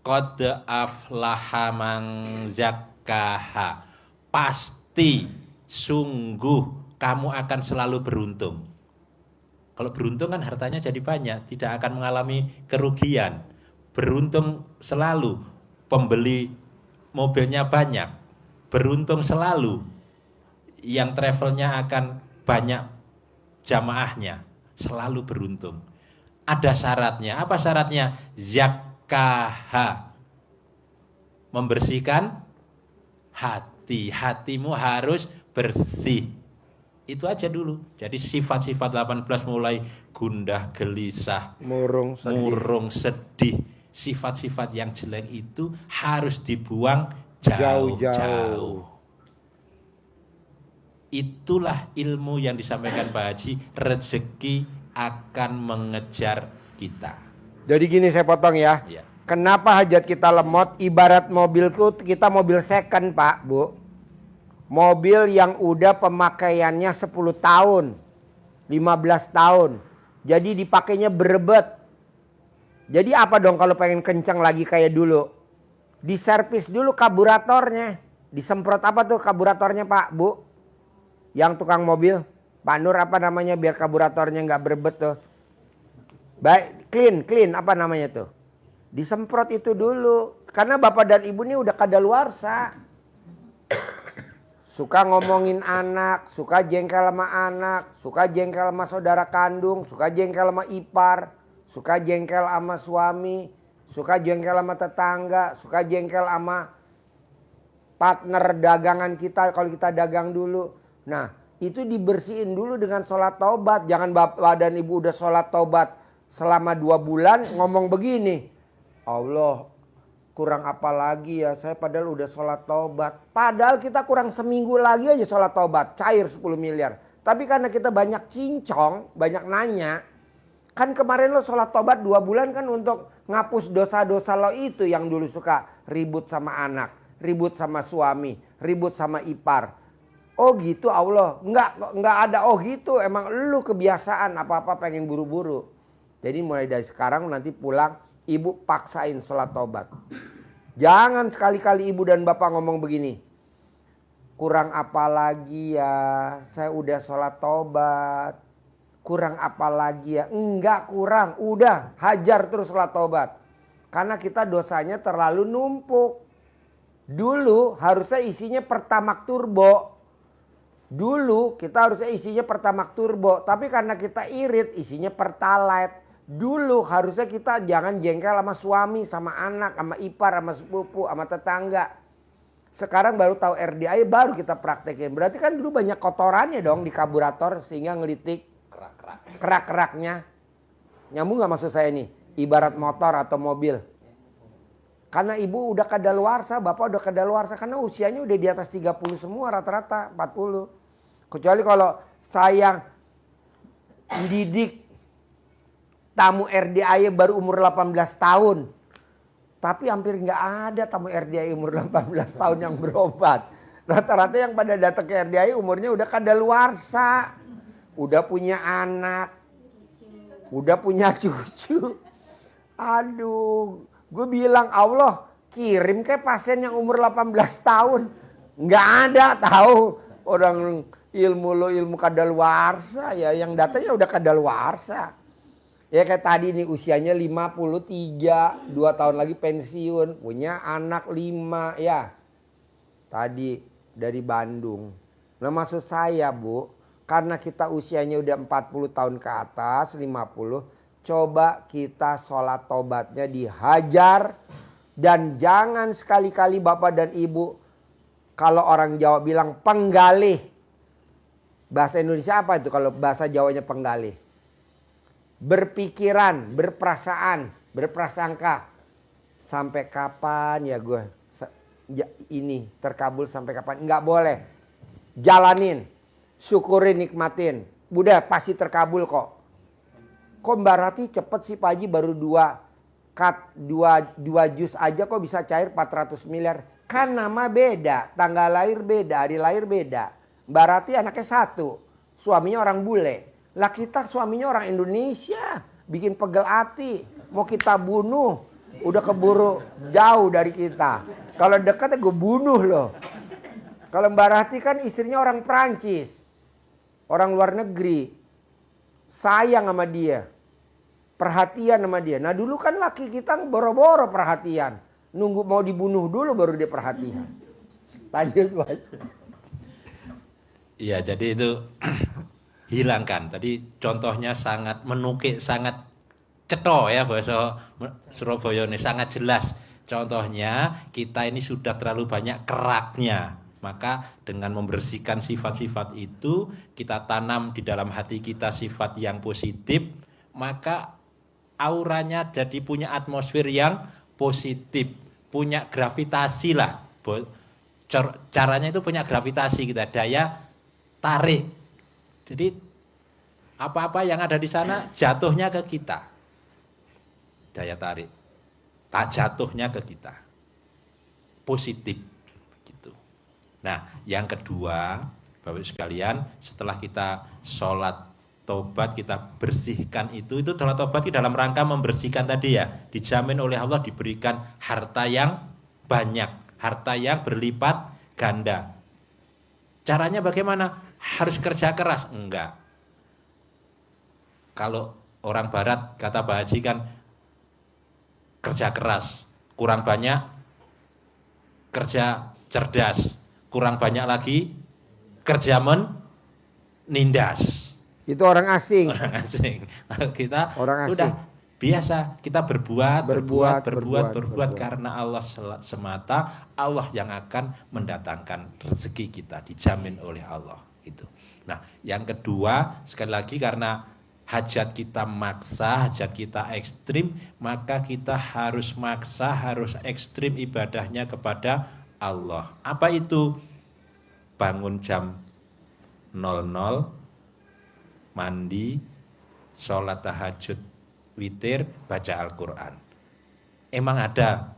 qad aflaha man zakkaha, pasti sungguh kamu akan selalu beruntung. Kalau beruntung kan hartanya jadi banyak, tidak akan mengalami kerugian. Beruntung selalu, pembeli mobilnya banyak. Beruntung selalu, yang travelnya akan banyak jamaahnya. Selalu beruntung. Ada syaratnya. Apa syaratnya? Zakkaha, membersihkan hati. Hatimu harus bersih. Itu aja dulu. Jadi sifat-sifat 18 mulai gundah gelisah, murung sedih. Sifat-sifat yang jelek itu harus dibuang jauh-jauh. Itulah ilmu yang disampaikan Pak Haji, rezeki akan mengejar kita. Jadi gini, saya potong ya. Kenapa hajat kita lemot? Ibarat mobilku, kita mobil second Pak, Bu. Mobil yang udah pemakaiannya 10 tahun, 15 tahun. Jadi dipakainya berebet. Jadi apa dong kalau pengen kencang lagi kayak dulu? Diservis dulu karburatornya. Disemprot apa tuh karburatornya Pak, Bu? Yang tukang mobil, Pak Nur apa namanya biar karburatornya nggak berebet tuh. Baik, clean apa namanya tuh? Disemprot itu dulu. Karena Bapak dan Ibu ini udah kadaluarsa. Suka ngomongin anak, suka jengkel sama anak, suka jengkel sama saudara kandung, suka jengkel sama ipar, suka jengkel sama suami, suka jengkel sama tetangga, suka jengkel sama partner dagangan kita kalau kita dagang dulu. Nah, itu dibersihin dulu dengan sholat taubat. Jangan Bapak dan Ibu udah sholat taubat selama 2 bulan ngomong begini. Allah, kurang apa lagi ya, saya padahal udah sholat taubat. Padahal kita kurang seminggu lagi aja sholat taubat, cair 10 miliar. Tapi karena kita banyak cincong, banyak nanya. Kan kemarin lo sholat taubat 2 bulan kan untuk ngapus dosa-dosa lo itu yang dulu suka ribut sama anak, ribut sama suami, ribut sama ipar. Oh gitu Allah, enggak ada oh gitu, emang lu kebiasaan apa-apa pengen buru-buru. Jadi mulai dari sekarang nanti pulang Ibu paksain sholat taubat. Jangan sekali-kali Ibu dan Bapak ngomong begini. Kurang apa lagi ya, saya udah sholat taubat. Kurang apa lagi ya, enggak kurang, udah hajar terus sholat taubat. Karena kita dosanya terlalu numpuk. Dulu harusnya isinya Pertamax turbo. Dulu kita harusnya isinya Pertamax turbo, tapi karena kita irit isinya Pertalite. Dulu harusnya kita jangan jengkel sama suami, sama anak, sama ipar, sama sepupu, sama tetangga. Sekarang baru tahu RDA baru kita praktekin. Berarti kan dulu banyak kotorannya dong di karburator sehingga ngelitik kerak-keraknya. Nyambung gak maksud saya nih? Ibarat motor atau mobil. Karena Ibu udah kadaluarsa, Bapak udah kadaluarsa karena usianya udah di atas 30 semua rata-rata 40. Kecuali kalau saya didik tamu RDA baru umur 18 tahun. Tapi hampir nggak ada tamu RDI umur 18 tahun yang berobat. Rata-rata yang pada datang ke RDI umurnya udah kadaluarsa, udah punya anak, udah punya cucu. Aduh, gue bilang Allah kirim ke pasien yang umur 18 tahun. Nggak ada tahu orang ilmu kadaluarsa ya, yang datanya udah kadaluarsa. Ya kayak tadi nih usianya 53, 2 tahun lagi pensiun, punya anak 5 ya. Tadi dari Bandung. Nah maksud saya Bu, karena kita usianya udah 40 tahun ke atas, 50, coba kita sholat tobatnya dihajar. Dan jangan sekali-kali Bapak dan Ibu, kalau orang Jawa bilang penggalih. Bahasa Indonesia apa itu kalau bahasa Jawanya penggalih? Berpikiran, berperasaan, berprasangka. Sampai kapan ya gue ini terkabul sampai kapan? Nggak boleh. Jalanin, syukurin, nikmatin. Udah pasti terkabul kok. Kok Mbak Rati cepet sih Pak Haji baru 2 juz aja kok bisa cair 400 miliar. Kan nama beda, tanggal lahir beda, hari lahir beda. Mbak Rati anaknya 1, suaminya orang bule. Lah kita suaminya orang Indonesia, bikin pegel hati. Mau kita bunuh, udah keburu jauh dari kita. Kalau dekat gue bunuh loh. Kalau Mbak Rati kan istrinya orang Prancis, orang luar negeri. Sayang sama dia, perhatian sama dia. Nah dulu kan laki kita boro-boro perhatian. Nunggu mau dibunuh dulu baru dia perhatian. Lanjut Mas. Iya jadi itu hilangkan. Tadi contohnya sangat menukik, sangat ceto ya bahasa Surabaya ini, sangat jelas. Contohnya kita ini sudah terlalu banyak keraknya. Maka dengan membersihkan sifat-sifat itu, kita tanam di dalam hati kita sifat yang positif, maka auranya jadi punya atmosfer yang positif, punya gravitasi lah. Caranya itu punya gravitasi kita, daya tarik. Jadi apa-apa yang ada di sana jatuhnya ke kita. Daya tarik. Tak jatuhnya ke kita. Positif gitu. Nah, yang kedua, Bapak Ibu sekalian, setelah kita sholat tobat, kita bersihkan itu sholat tobat dalam rangka membersihkan tadi ya, dijamin oleh Allah diberikan harta yang banyak, harta yang berlipat ganda. Caranya bagaimana? Harus kerja keras? Enggak. Kalau orang barat kata Pak Haji kan kerja keras, kurang banyak kerja cerdas, kurang banyak lagi kerja menindas. Itu orang asing. Orang asing. Kita orang asing. Udah biasa kita berbuat karena Allah semata. Allah yang akan mendatangkan rezeki kita, dijamin oleh Allah itu. Nah, yang kedua sekali lagi karena hajat kita maksa, hajat kita ekstrim, maka kita harus maksa, harus ekstrim ibadahnya kepada Allah. Apa itu? Bangun jam 00, mandi, sholat tahajud, witir, baca Al-Quran. Emang ada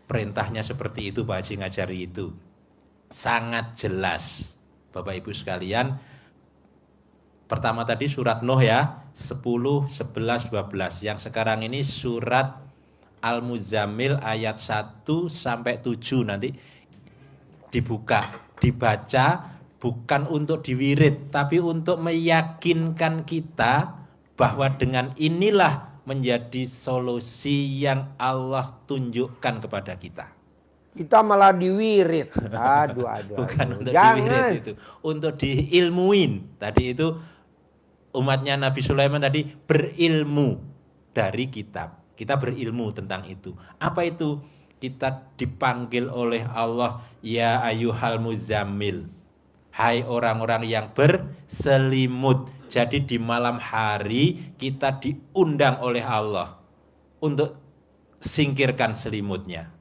perintahnya seperti itu, Pak Haji ngajari itu. Sangat jelas, Bapak Ibu sekalian. Pertama tadi surat Nuh ya, 10, 11, 12. Yang sekarang ini surat Al-Muzammil ayat 1 sampai 7 nanti dibuka, dibaca bukan untuk diwirid, tapi untuk meyakinkan kita bahwa dengan inilah menjadi solusi yang Allah tunjukkan kepada kita. Kita malah diwirid. Aduh. Bukan untuk diwirid itu, untuk diilmuin. Tadi itu umatnya Nabi Sulaiman tadi berilmu dari kitab. Kita berilmu tentang itu. Apa itu? Kita dipanggil oleh Allah, ya ayyuhal muzammil. Hai orang-orang yang berselimut. Jadi di malam hari kita diundang oleh Allah untuk singkirkan selimutnya.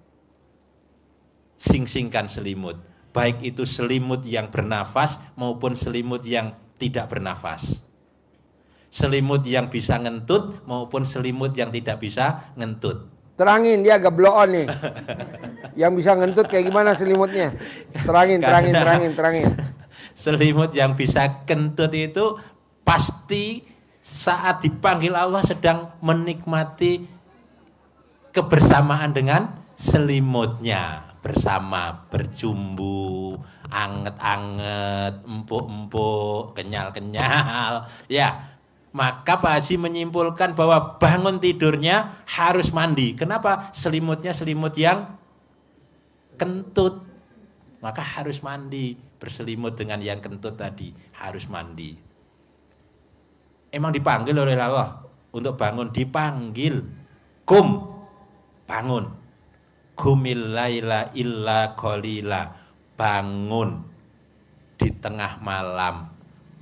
Sing-singkan selimut. Baik itu selimut yang bernafas maupun selimut yang tidak bernafas. Selimut yang bisa ngentut maupun selimut yang tidak bisa ngentut. Terangin, dia agak blow on nih. Yang bisa ngentut kayak gimana selimutnya? Terangin. Selimut yang bisa kentut itu pasti saat dipanggil Allah sedang menikmati kebersamaan dengan selimutnya, bersama berjumbu, anget-anget, empuk-empuk, kenyal-kenyal. Ya, maka Pak Haji menyimpulkan bahwa bangun tidurnya harus mandi. Kenapa? Selimutnya selimut yang kentut. Maka harus mandi, berselimut dengan yang kentut tadi, harus mandi. Emang dipanggil oleh Allah untuk bangun, dipanggil. Bangun. Qumil laila illa qalila. Bangun di tengah malam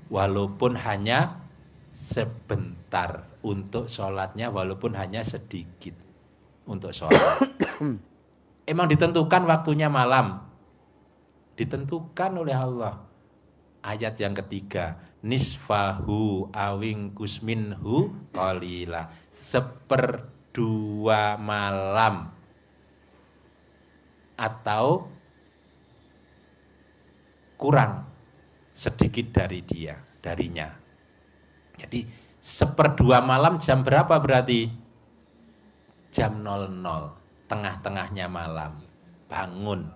walaupun hanya sebentar, untuk sholatnya walaupun hanya sedikit untuk sholat. Emang ditentukan waktunya malam, ditentukan oleh Allah. Ayat yang ketiga, nisfahu awing kusminhu qalila, 1/2 malam atau kurang sedikit darinya. Jadi 1/2 malam jam berapa berarti? Jam 00, tengah-tengahnya malam. Bangun.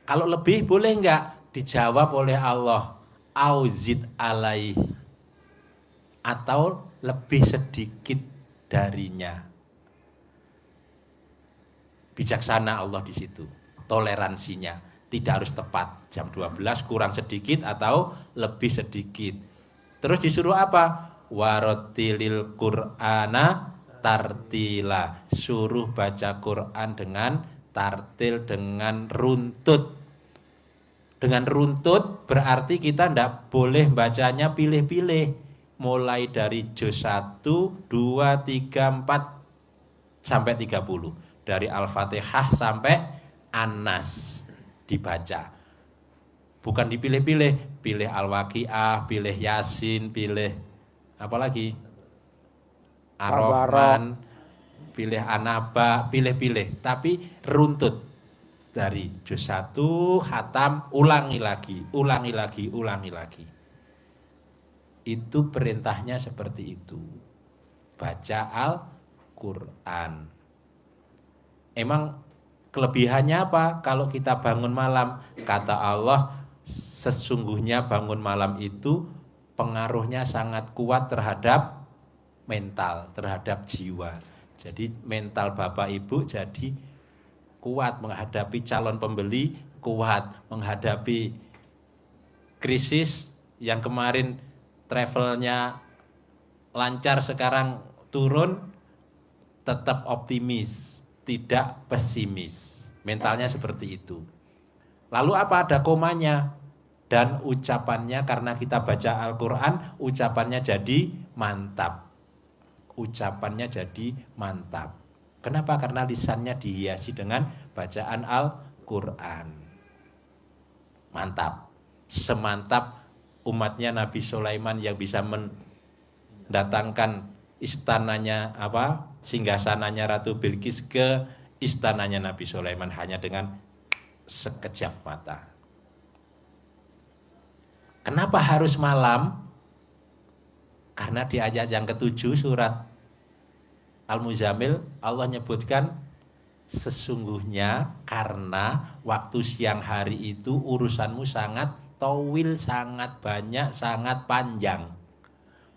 Kalau lebih boleh enggak? Dijawab oleh Allah, auzid alaih, atau lebih sedikit darinya. Bijaksana Allah di situ. Toleransinya tidak harus tepat jam 12, kurang sedikit atau lebih sedikit. Terus disuruh apa? Warotilil Qur'ana tartila, suruh baca Quran dengan tartil, dengan runtut. Dengan runtut berarti kita tidak boleh bacanya pilih-pilih, mulai dari juz 1, 2, 3, 4 sampai 30, dari Al-Fatihah sampai An-Nas dibaca. Bukan dipilih-pilih, pilih Al-Waqiah, pilih Yasin, pilih apa lagi? Ar-Rahman, pilih An-Naba, pilih-pilih, tapi runtut dari juz 1 khatam, ulangi lagi. Itu perintahnya seperti itu. Baca Al-Qur'an. Emang kelebihannya apa? Kalau kita bangun malam, kata Allah, sesungguhnya bangun malam itu pengaruhnya sangat kuat terhadap mental, terhadap jiwa. Jadi mental Bapak Ibu jadi kuat menghadapi calon pembeli, kuat menghadapi krisis yang kemarin travelnya lancar, sekarang turun, tetap optimis, tidak pesimis. Mentalnya seperti itu. Lalu apa? Ada komanya. Dan ucapannya, karena kita baca Al-Quran, ucapannya jadi mantap. Kenapa? Karena lisannya dihiasi dengan bacaan Al-Quran. Mantap. Semantap umatnya Nabi Sulaiman yang bisa mendatangkan istananya, singgasananya Ratu Bilqis ke istananya Nabi Sulaiman hanya dengan sekejap mata. Kenapa harus malam? Karena di ayat yang ke-7 surat Al-Muzammil Allah nyebutkan sesungguhnya karena waktu siang hari itu urusanmu sangat tawil, sangat banyak, sangat panjang.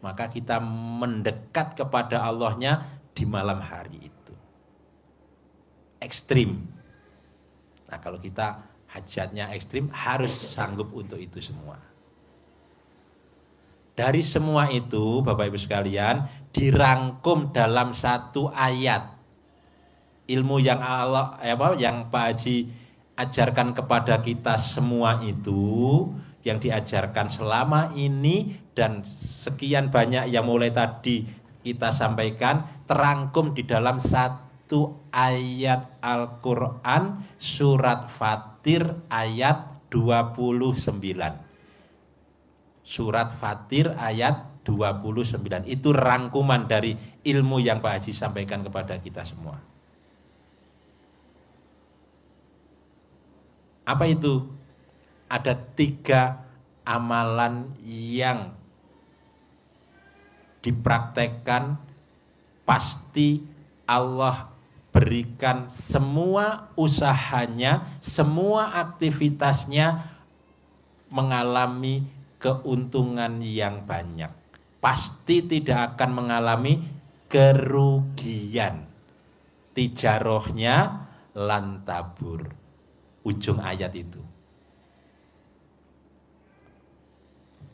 Maka kita mendekat kepada Allahnya di malam hari itu. Ekstrim. Nah, kalau kita hajatnya ekstrim, harus sanggup untuk itu semua. Dari semua itu, Bapak Ibu sekalian, dirangkum dalam satu ayat. Ilmu yang yang Pak Haji ajarkan kepada kita semua itu, yang diajarkan selama ini dan sekian banyak yang mulai tadi kita sampaikan, terangkum di dalam satu ayat Al-Quran, surat Fatir ayat 29. Surat Fatir ayat 29. Itu rangkuman dari ilmu yang Pak Haji sampaikan kepada kita semua. Apa itu? Ada 3 amalan yang dipraktekkan, pasti Allah berikan semua usahanya, semua aktivitasnya mengalami keuntungan yang banyak. Pasti tidak akan mengalami kerugian. Tijarohnya lantabur. Ujung ayat itu.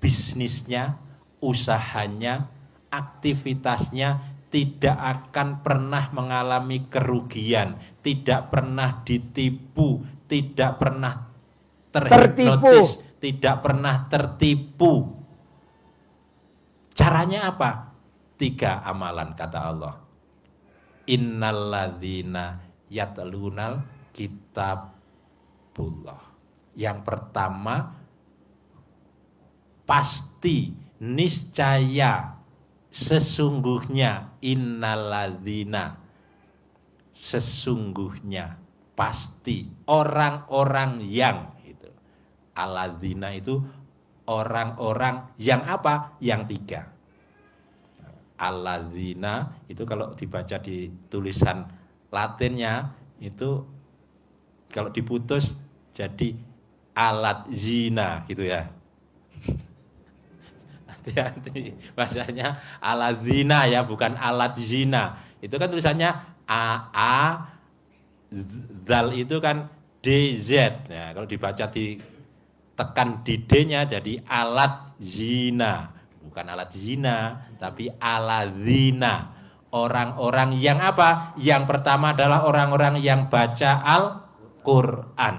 Bisnisnya, usahanya, aktivitasnya tidak akan pernah mengalami kerugian, tidak pernah ditipu, tidak pernah terhipnotis, tidak pernah tertipu. Caranya apa? 3 amalan kata Allah. Innalladzina yatlunal kitabullah. Yang pertama, pasti, niscaya, sesungguhnya, innalladzina, sesungguhnya, pasti, orang-orang yang, gitu. Alladzina itu orang-orang yang apa? Yang 3. Alladzina itu kalau dibaca di tulisan Latinnya itu kalau diputus jadi alat zina gitu ya. Hati-hati bahasanya alat zina ya, bukan alat zina. Itu kan tulisannya AA, zal itu kan DZ. Ya, kalau dibaca ditekan di D-nya jadi alat zina. Bukan alat zina, tapi alat zina. Orang-orang yang apa? Yang pertama adalah orang-orang yang baca Al-Quran.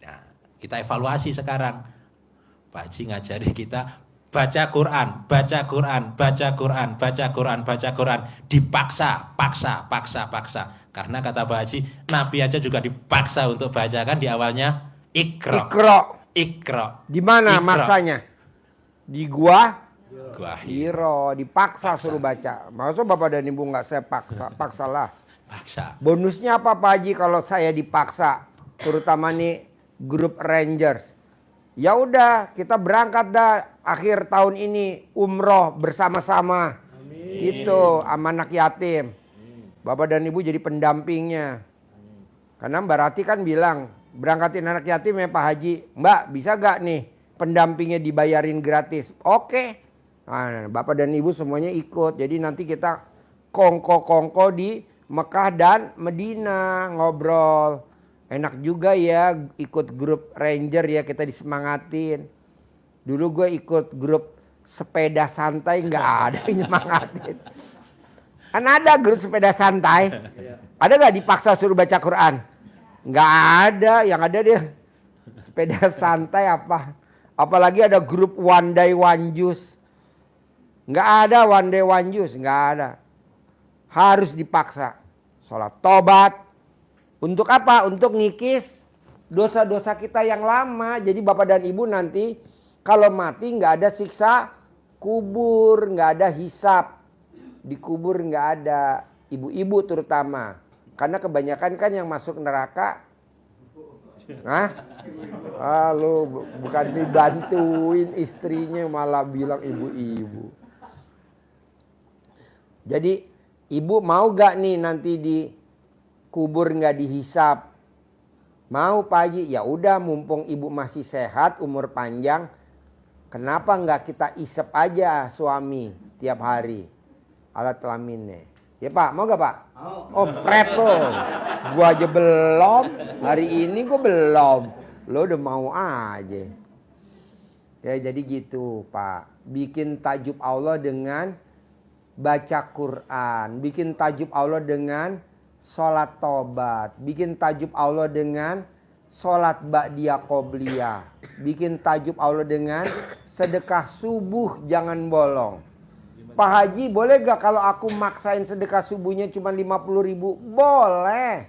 Nah, kita evaluasi sekarang. Pak Haji ngajari kita baca Quran, baca Quran, baca Quran, baca Quran, baca Quran. Dipaksa, paksa. Karena kata Pak Haji, Nabi aja juga dipaksa untuk baca, kan di awalnya Iqra. Di mana maksanya? Di Gua Hiro. Dipaksa suruh baca. Maksud Bapak dan Ibu nggak saya paksalah. Paksa. Bonusnya apa Pak Haji kalau saya dipaksa? Terutama nih grup Rangers. Ya udah, kita berangkat dah akhir tahun ini umroh bersama-sama. Itu sama anak yatim. Bapak dan Ibu jadi pendampingnya. Karena Mbak Rati kan bilang, berangkatin anak yatim ya Pak Haji. Mbak, bisa gak nih pendampingnya dibayarin gratis? Oke. Nah, Bapak dan Ibu semuanya ikut. Jadi nanti kita kongko-kongko di Mekah dan Medina ngobrol. Enak juga ya ikut grup Ranger ya, kita disemangatin. Dulu gue ikut grup sepeda santai, nggak ada yang nyemangatin. Kan ada grup sepeda santai. Ada nggak dipaksa suruh baca Quran? Nggak ada, yang ada dia sepeda santai apa. Apalagi ada grup One Day One Juice. Nggak ada One Day One Juice, nggak ada. Harus dipaksa. Sholat tobat. Untuk apa? Untuk ngikis dosa-dosa kita yang lama. Jadi Bapak dan Ibu nanti kalau mati nggak ada siksa kubur, nggak ada hisab. Di kubur nggak ada, ibu-ibu terutama. Karena kebanyakan kan yang masuk neraka. Lu bukan dibantuin istrinya malah bilang ibu-ibu. Jadi ibu mau gak nih nanti di kubur nggak dihisap? Mau Pak Haji? Ya udah, mumpung ibu masih sehat, umur panjang, kenapa nggak kita isep aja suami tiap hari alat kelaminnya? Ya Pak, mau gak Pak? Oh pret tuh, gua aja belum, hari ini gua belum, lo udah mau aja. Ya jadi gitu Pak, bikin tajub Allah dengan baca Quran, bikin tajub Allah dengan sholat tobat, bikin tajub Allah dengan sholat ba'diyah qobliyah, bikin tajub Allah dengan sedekah subuh jangan bolong. Pak Haji, boleh gak kalau aku maksain sedekah subuhnya cuma 50.000? Boleh.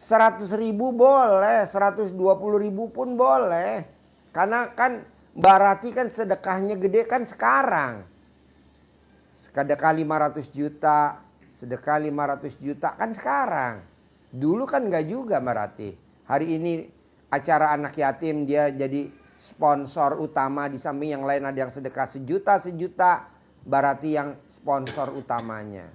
100.000 boleh, 120.000 pun boleh. Karena kan Mbak Rati kan sedekahnya gede kan sekarang. Sedekah 500 juta, sedekah 500 juta kan sekarang. Dulu kan enggak juga Mbak Rati. Hari ini acara anak yatim dia jadi sponsor utama, di samping yang lain ada yang sedekah sejuta, Mbak Rati yang sponsor utamanya.